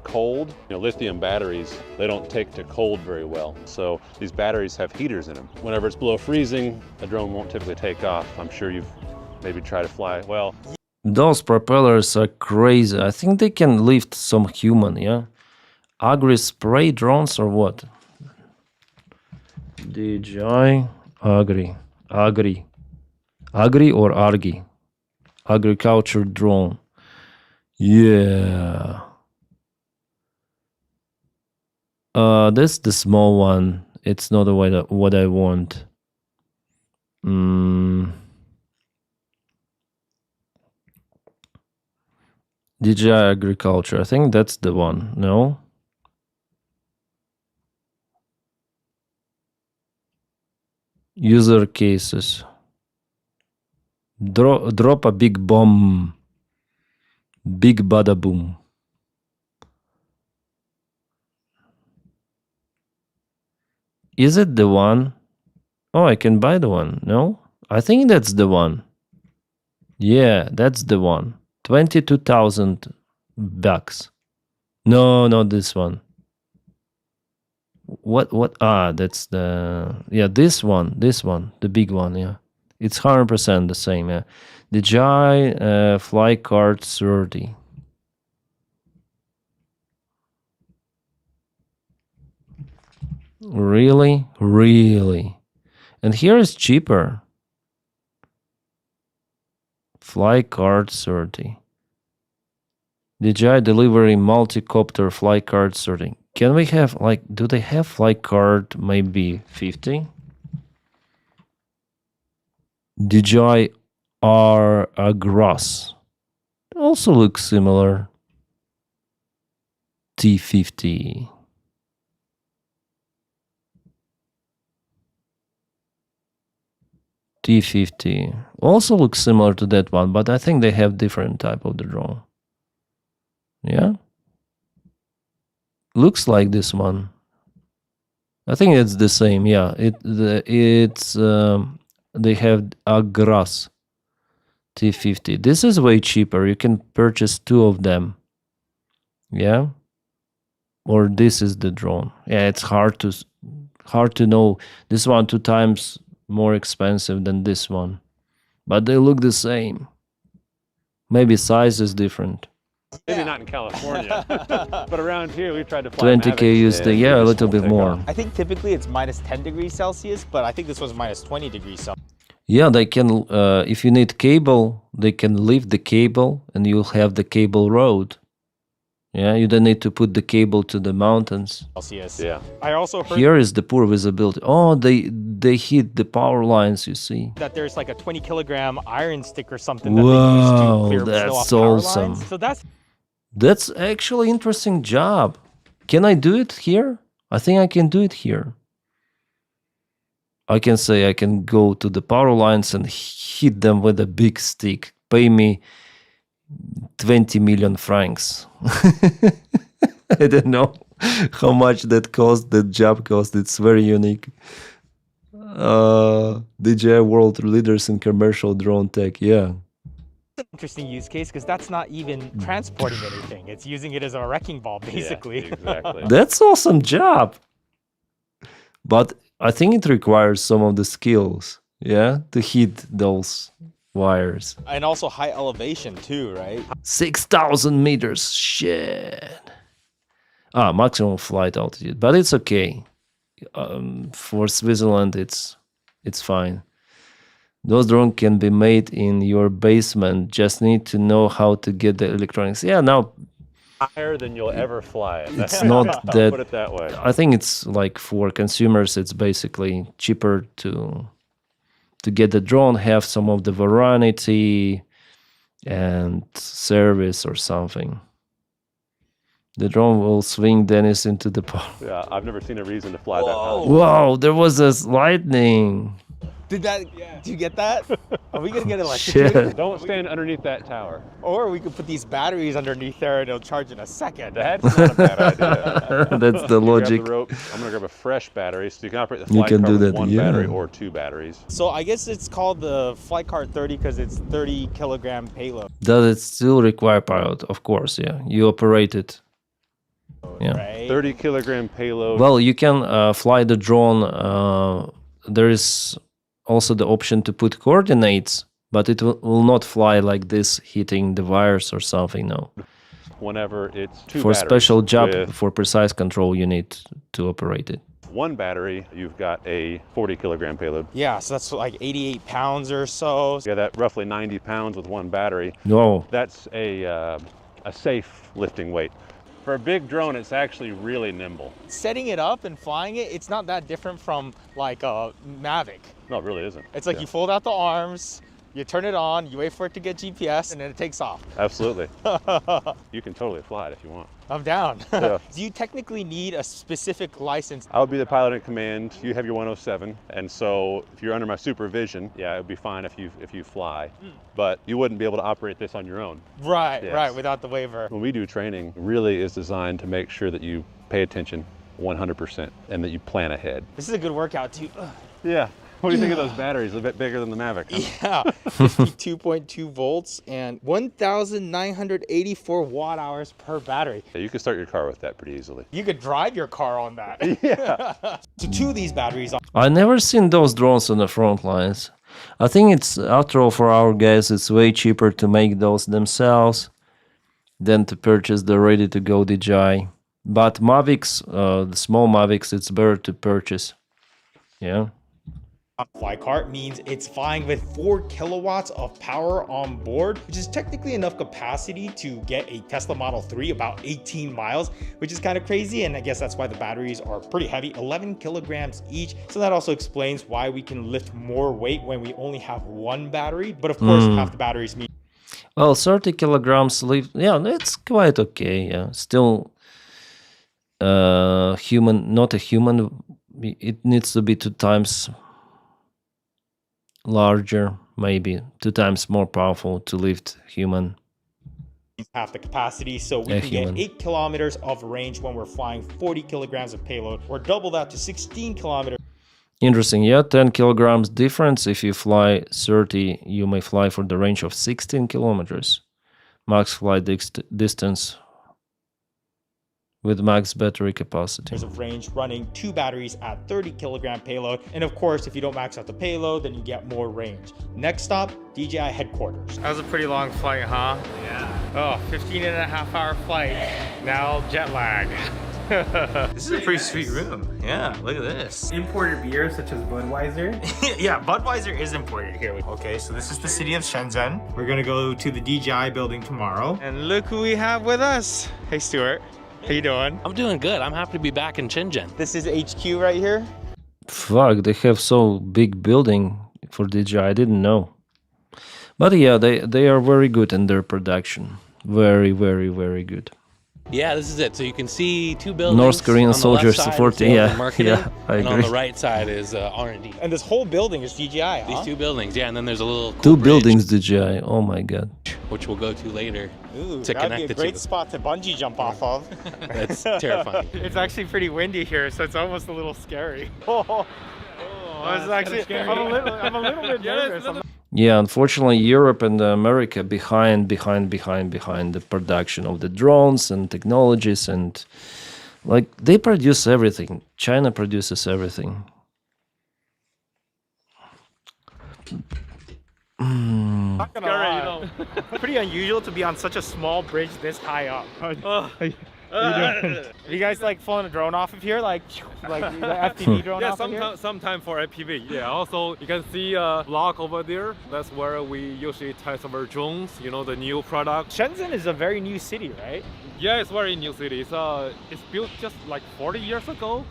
cold. Lithium batteries, they don't take to cold very well. So these batteries have heaters in them. Whenever it's below freezing, a drone won't typically take off. I'm sure you've maybe tried to fly. Well, those propellers are crazy. I think they can lift some human, yeah? AgriSpray drones or what? DJI Agri or Argi? Agriculture drone. Yeah. This the small one. It's not what I want. DJI Agriculture. I think that's the one. No? User cases. Drop a big bomb. Big bada boom. Is it the one? Oh, I can buy the one. No? I think that's the one. Yeah, that's the one. 22,000 bucks. No, not this one. What? Ah, that's the... Yeah, this one. The big one, yeah. It's 100% the same, yeah. DJI Fly Card 30. Really? Really? And here is cheaper. Fly Card 30. DJI Delivery Multicopter Fly Card 30. Can we have, like, do they have Fly Card maybe 50? DJI Agras. Also looks similar. T50. T50 also looks similar to that one, but I think they have different type of the drone. Yeah, looks like this one. I think it's the same. Yeah, they have Agras T50. This is way cheaper. You can purchase 2 of them. Yeah, or this is the drone. Yeah, it's hard to know. This one 2 times more expensive than this one, but they look the same. Maybe size is different. maybe not in California, but around here we tried to fly 20K USD, yeah, a little bit more. I think typically it's minus 10 degrees Celsius, but I think this was minus 20 degrees Celsius. Yeah, they can. If you need cable, they can leave the cable, and you'll have the cable road. Yeah, you don't need to put the cable to the mountains. Celsius. Yeah. I also heard Here is the poor visibility. Oh, they hit the power lines. You see. that there's like a 20 kilogram iron stick or something that they use to Wow, clear snow that's off power awesome. lines. So that's That's actually interesting job. Can I do it here? I think I can do it here. I can say I can go to the power lines and hit them with a big stick. Pay me 20 million francs. I don't know how much that job cost. It's very unique. DJI world leaders in commercial drone tech. Yeah. an interesting use case because that's not even transporting anything. It's using it as a wrecking ball, basically. Yeah, exactly. That's awesome job. But I think it requires some of the skills, yeah, to hit those wires. And also high elevation too, right? 6,000 meters, shit. Maximum flight altitude, but it's okay. For Switzerland, it's fine. Those drones can be made in your basement. Just need to know how to get the electronics. Yeah, now Higher than you'll ever fly it. it's not that. Put it that way. I think it's like for consumers, it's basically cheaper to get the drone, have some of the variety and service or something. The drone will swing Denys into the pole. Yeah, I've never seen a reason to fly that high. Whoa, there was a lightning. Did you get that? Are we gonna get Shit. electrocuted? Don't stand underneath that tower. Or we could put these batteries underneath there and it'll charge in a second. That's not a bad idea. That's the You logic. grab the rope. I'm gonna grab a fresh battery, so you can operate the You flight can car do with that, one yeah. battery or two batteries. So I guess it's called the Flight Cart 30 because it's 30 kilogram payload. Does it still require pilot? Of course, yeah. You operate it. Yeah. Right? 30 kilogram payload. Well, you can fly the drone. There is also the option to put coordinates, but it will not fly like this, hitting the wires or something. No. Whenever it's two For batteries special job, with for precise control, you need to operate it. one battery, you've got a 40 kilogram payload. Yeah, so that's like 88 pounds or so. Yeah, that roughly 90 pounds with one battery. No. That's a safe lifting weight. For a big drone, it's actually really nimble. Setting it up and flying it, it's not that different from like a Mavic. No, it really isn't. It's like Yeah. you fold out the arms, you turn it on, you wait for it to get GPS, and then it takes off. Absolutely. You can totally fly it if you want. I'm down. Yeah. Do you technically need a specific license? I would be the pilot in command. You have your 107, and so if you're under my supervision, yeah, it would be fine if you fly. But you wouldn't be able to operate this on your own. Right, Yes. right, without the waiver. When we do training, really is designed to make sure that you pay attention 100% and that you plan ahead. This is a good workout too. Yeah. What do you think of those batteries? A bit bigger than the Mavic. Huh? Yeah, 52.2 volts and 1,984 watt hours per battery. Yeah, you can start your car with that pretty easily. You could drive your car on that. Yeah. So two of these batteries I never seen those drones on the front lines. I think it's, after all, for our guys, it's way cheaper to make those themselves than to purchase the ready-to-go DJI. But Mavics, the small Mavics, it's better to purchase. Yeah. Flight Cart means it's flying with 4 kilowatts of power on board, which is technically enough capacity to get a Tesla Model 3 about 18 miles, which is kind of crazy. And I guess that's why the batteries are pretty heavy, 11 kilograms each. So that also explains why we can lift more weight when we only have one battery. But of course, half the batteries mean. Well, 30 kilograms lift, yeah, that's quite okay. Yeah, still human, not a human. It needs to be 2 times larger, maybe 2 times more powerful to lift human. Half the capacity, so we A can human. get 8 kilometers of range when we're flying 40 kilograms of payload, or double that to 16 kilometers. Interesting, yeah, 10 kilograms difference. If you fly 30, you may fly for the range of 16 kilometers. Max flight distance with max battery capacity. Of range running 2 batteries at 30 kilogram payload. And of course, if you don't max out the payload, then you get more range. Next stop, DJI headquarters. That was a pretty long flight, huh? Yeah. Oh, 15 and a half hour flight. Now jet lag. This is a pretty sweet room. Yeah, look at this. Imported beers such as Budweiser. Yeah, Budweiser is imported here. Okay, so this is the city of Shenzhen. We're gonna go to the DJI building tomorrow. And look who we have with us. Hey, Stuart. How you doing? I'm doing good. I'm happy to be back in Shenzhen. This is HQ right here. Fuck, they have so big building for DJI. I didn't know. But yeah, they are very good in their production. Very, very, very good. Yeah, this is it. So you can see two buildings. North Korean on the soldiers left side support. is sales and Yeah, marketing, yeah, I and on agree. the right side is R&D. And this whole building is DJI, huh? These two buildings, yeah, and then there's a little Two cool bridge, buildings DJI. Oh my god. which we'll go to later Ooh, to that'd connect be a the great two. spot to bungee jump off of. That's terrifying. It's actually pretty windy here, so it's almost a little scary. I'm a little bit nervous. Yeah, unfortunately, Europe and America behind the production of the drones and technologies, and like they produce everything. China produces everything. Not gonna lie. Pretty unusual to be on such a small bridge this high up. Have you guys like flown a drone off of here, like the FPV drone off of here? Sometime for FPV. Yeah. Also, you can see a block over there. That's where we usually test our drones. You know, the new product. Shenzhen is a very new city, right? Yeah, it's very new city. It's built just like 40 years ago.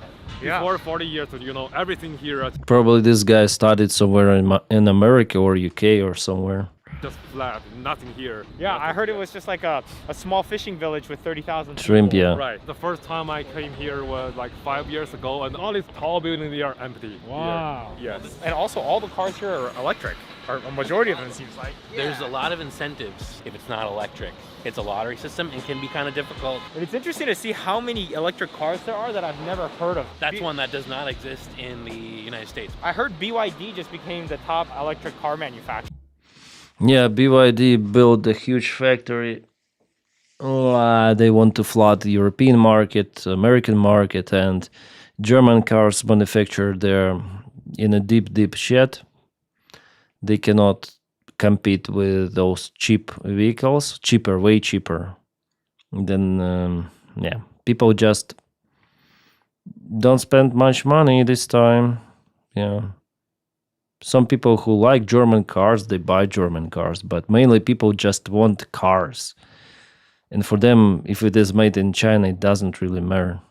Yeah. Before 40 years, you know, everything here Probably this guy studied somewhere in America or UK or somewhere. just flat, nothing here. Yeah, I heard it was just like a small fishing village with 30,000 Shrimp, people. yeah. Right. The first time I came here was like 5 years ago, and all these tall buildings they are empty. Wow. Here. Yes. And also all the cars here are electric, or a majority of them seems like. There's a lot of incentives if it's not electric. It's a lottery system and can be kind of difficult. But it's interesting to see how many electric cars there are that I've never heard of. That's one that does not exist in the United States. I heard BYD just became the top electric car manufacturer. Yeah, BYD built a huge factory. They want to flood the European market, American market, and German cars manufactured there in a deep shed. They cannot compete with those cheap vehicles, way cheaper. Then, yeah, people just don't spend much money this time. Yeah. Some people who like German cars, they buy German cars, but mainly people just want cars. And for them, if it is made in China, it doesn't really matter.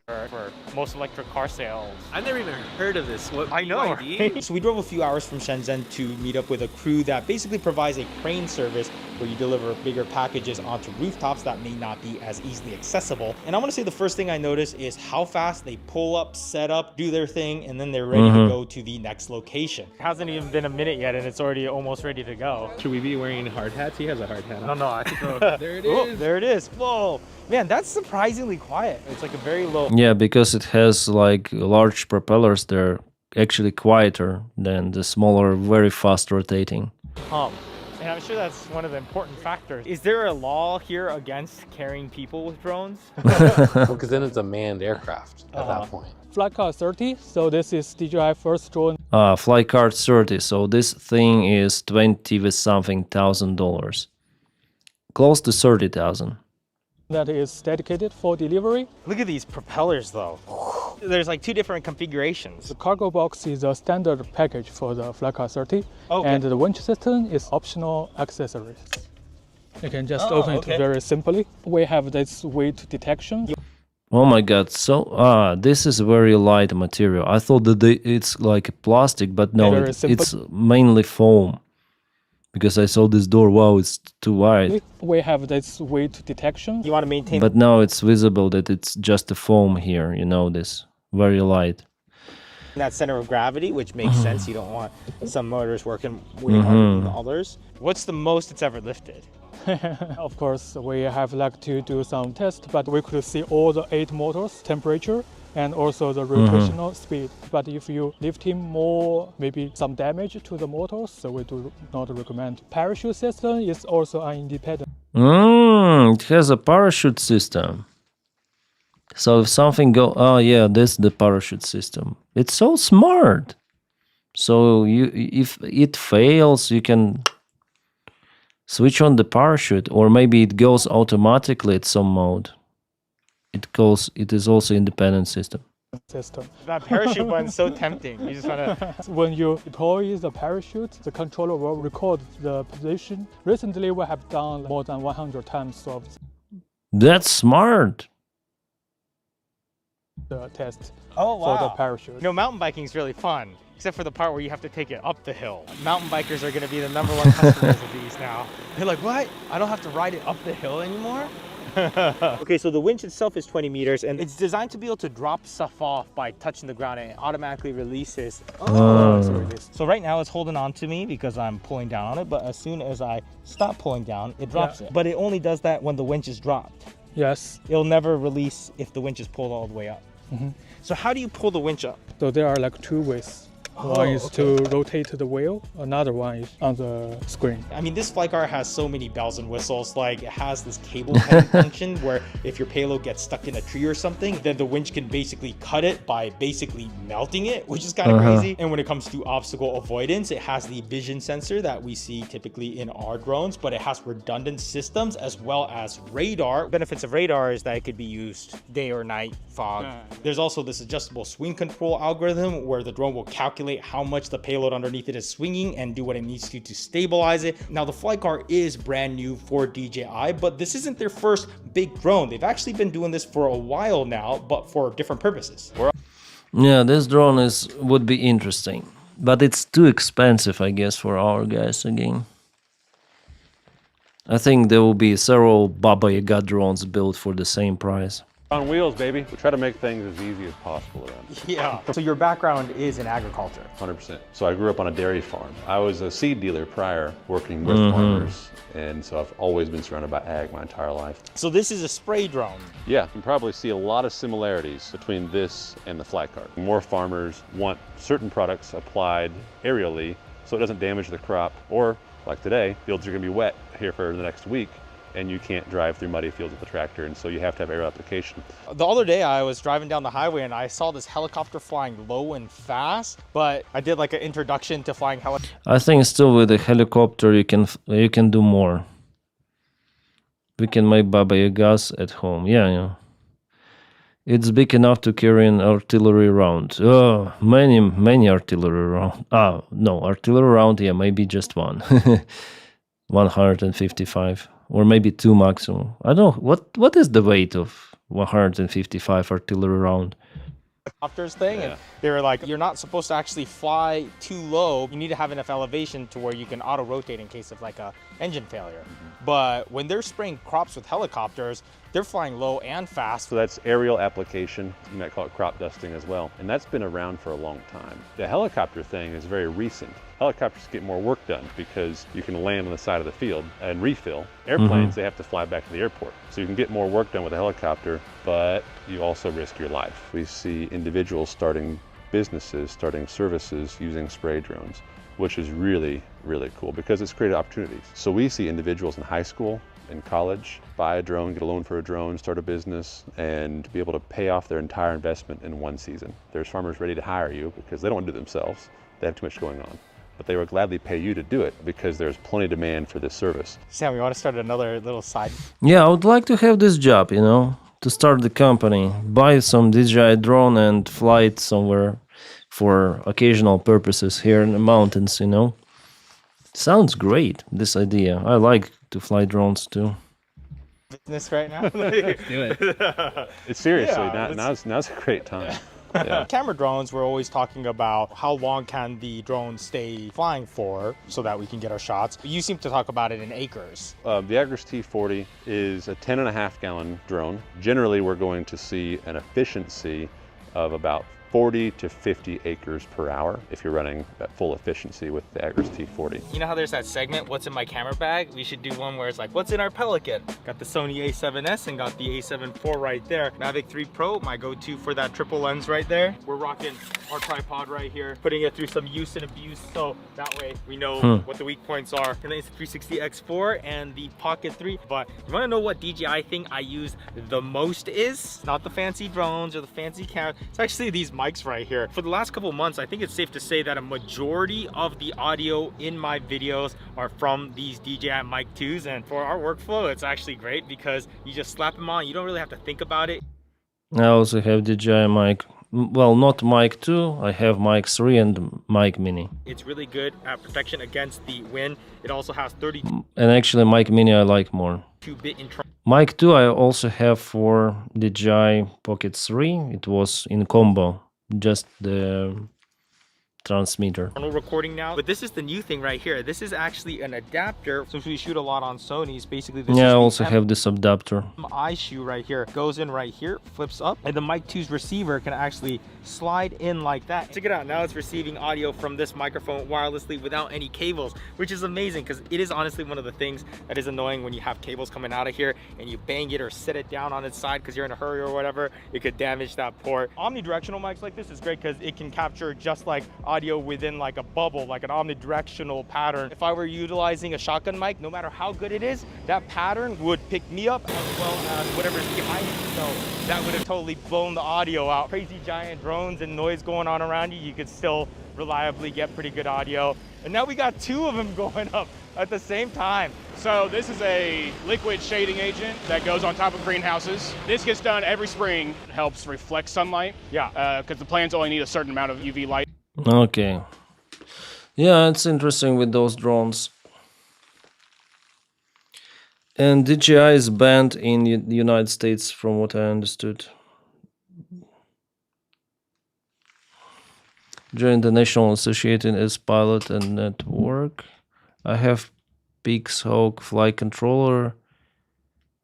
For most electric car sales. I've never even heard of this. What, I know. BYD? So we drove a few hours from Shenzhen to meet up with a crew that basically provides a crane service where you deliver bigger packages onto rooftops that may not be as easily accessible. And I want to say the first thing I noticed is how fast they pull up, set up, do their thing, and then they're ready to go to the next location. It hasn't even been a minute yet and it's already almost ready to go. Should we be wearing hard hats? He has a hard hat. No, I think there it is. There it is. Whoa. Man, that's surprisingly quiet. It's like a very low. Yeah, because it has like large propellers, they're actually quieter than the smaller, very fast rotating. hum. And I'm sure that's one of the important factors. Is there a law here against carrying people with drones? Well, because then it's a manned aircraft at that point. Flycard 30, so this is DJI first drone. Flycard 30, so this thing is 20 with something $1,000. Close to 30,000. That is dedicated for delivery. Look at these propellers though. There's like two different configurations. The cargo box is a standard package for the Flycard 30, Okay. and the winch system is optional accessories. You can just open it very simply. We have this weight detection. Oh my god, so this is very light material. I thought that it's like plastic, but no, Very simple. it's mainly foam. Because I saw this door, wow, it's too wide. We have this weight detection. You want to maintain. But now it's visible that it's just a foam here, you know, this very light. that center of gravity, which makes sense. You don't want some motors working way harder than others. What's the most it's ever lifted? Of course, we have like to do some tests, but we could see all the 8 motors, temperature, and also the rotational speed. But if you lift him more, maybe some damage to the motors, so we do not recommend. Parachute system is also an independent. It has a parachute system. So if something oh yeah, this is the parachute system. It's so smart. So if it fails, you can switch on the parachute, or maybe it goes automatically at some mode. It is also independent system. system. That parachute one's so tempting. You just want to. When you deploy the parachute, the controller will record the position. Recently, we have done more than 100 times of That's smart. the test Oh, wow. for the parachute. You know, mountain biking is really fun, except for the part where you have to take it up the hill. Mountain bikers are going to be the #1 customers of these now. They're like, what? I don't have to ride it up the hill anymore? Okay, so the winch itself is 20 meters, and it's designed to be able to drop stuff off by touching the ground, and it automatically releases. So right now it's holding on to me because I'm pulling down on it, but as soon as I stop pulling down, it drops it. But it only does that when the winch is dropped. Yes. It'll never release if the winch is pulled all the way up. So how do you pull the winch up? So there are like two ways. One is to rotate the wheel, another one is on the screen. I mean, this flight car has so many bells and whistles. Like, it has this cable cutting function where if your payload gets stuck in a tree or something, then the winch can basically cut it by basically melting it, which is kind of crazy. And when it comes to obstacle avoidance, it has the vision sensor that we see typically in our drones, but it has redundant systems as well as radar. Benefits of radar is that it could be used day or night, fog. There's also this adjustable swing control algorithm where the drone will calculate how much the payload underneath it is swinging and do what it needs to stabilize it. Now, the flight car is brand new for DJI, but this isn't their first big drone. They've actually been doing this for a while now, but for different purposes. Yeah, this drone would be interesting, but it's too expensive, I guess, for our guys again. I think there will be several Baba Yaga drones built for the same price. On wheels, baby. We try to make things as easy as possible around here. Yeah. So your background is in agriculture. 100%. So I grew up on a dairy farm. I was a seed dealer prior, working with farmers, and so I've always been surrounded by ag my entire life. So this is a spray drone. Yeah, you can probably see a lot of similarities between this and the flat car. More farmers want certain products applied aerially so it doesn't damage the crop, or like today, fields are going to be wet here for the next week, and you can't drive through muddy fields with a tractor, and so you have to have aerial application. The other day I was driving down the highway and I saw this helicopter flying low and fast, but I did like an introduction to flying helicopter. I think still with the helicopter you can do more. We can make Baba Yagas at home. Yeah. It's big enough to carry an artillery round. Oh, many artillery round. No, artillery round, yeah, maybe just one. 155. Or maybe 2 maximum. I don't know. What is the weight of 155 artillery round? Helicopters thing, and they were like, you're not supposed to actually fly too low. You need to have enough elevation to where you can auto rotate in case of like a engine failure. But when they're spraying crops with helicopters, they're flying low and fast. So that's aerial application. You might call it crop dusting as well. And that's been around for a long time. The helicopter thing is very recent. Helicopters get more work done because you can land on the side of the field and refill. Airplanes, they have to fly back to the airport. So you can get more work done with a helicopter, but you also risk your life. We see individuals starting businesses, starting services using spray drones, which is really, really cool because it's created opportunities. So we see individuals in high school, in college, buy a drone, get a loan for a drone, start a business, and be able to pay off their entire investment in one season. There's farmers ready to hire you because they don't want to do it themselves. They have too much going on. But they would gladly pay you to do it because there's plenty of demand for this service. Sam, you want to start another little side? Yeah, I would like to have this job, to start the company, buy some DJI drone and fly it somewhere for occasional purposes here in the mountains, Sounds great, this idea. I like to fly drones too. Business right now? Let's do it. It's seriously, now's a great time. Yeah. Camera drones, we're always talking about how long can the drone stay flying for so that we can get our shots. You seem to talk about it in acres. The Agris T40 is a 10.5 gallon drone. Generally, we're going to see an efficiency of about 40 to 50 acres per hour if you're running at full efficiency with the Agris T40. You know how there's that segment, what's in my camera bag? We should do one where it's like, what's in our pellet kit? Got the Sony A7S and got the A7 IV right there. Mavic 3 Pro, my go-to for that triple lens right there. We're rocking our tripod right here, putting it through some use and abuse, so that way we know what the weak points are. And then it's the 360 X4 and the Pocket 3. But you wanna know what DJI thing I use the most is? Not the fancy drones or the fancy cameras. It's actually these mics right here. For the last couple months, I think it's safe to say that a majority of the audio in my videos are from these DJI Mic 2s, and for our workflow, it's actually great because you just slap them on. You don't really have to think about it. I also have DJI mic. Well, not mic 2. I have mic 3 and mic mini. It's really good at protection against the wind. It also has 32 And actually, mic mini I like more. bit internal. Mic 2 I also have for DJI Pocket 3. It was in combo, just the transmitter. Recording now, but this is the new thing right here. This is actually an adapter. Since we shoot a lot on Sony's, basically this Yeah, I is also have this adapter. eye shoe right here. Goes in right here, flips up, and the Mic 2's receiver can actually slide in like that. Check it out. Now it's receiving audio from this microphone wirelessly without any cables, which is amazing because it is honestly one of the things that is annoying when you have cables coming out of here and you bang it or set it down on its side because you're in a hurry or whatever. It could damage that port. Omnidirectional mics like this is great because it can capture just like audio within like a bubble, like an omnidirectional pattern. If I were utilizing a shotgun mic, no matter how good it is, that pattern would pick me up as well as whatever's behind me. So that would have totally blown the audio out. Crazy giant drones and noise going on around you, you could still reliably get pretty good audio. And now we got 2 of them going up at the same time. So this is a liquid shading agent that goes on top of greenhouses. This gets done every spring. It helps reflect sunlight. Yeah. Because the plants only need a certain amount of UV light. Okay. Yeah, it's interesting with those drones. And DJI is banned in the United States, from what I understood. Join the National Association as pilot and network. I have Pixhawk flight controller.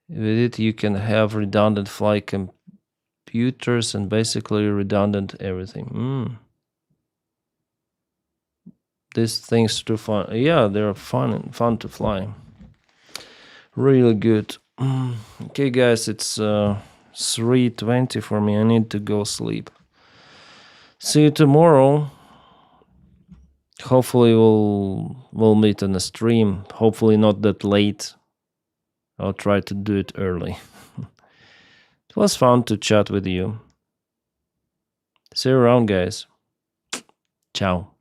With it, you can have redundant flight computers and basically redundant everything. These things too fun. Yeah, they're fun to fly. Really good. Okay, guys, it's 3:20 for me. I need to go sleep. See you tomorrow. Hopefully we'll meet on a stream. Hopefully not that late. I'll try to do it early. It was fun to chat with you. See you around, guys. Ciao.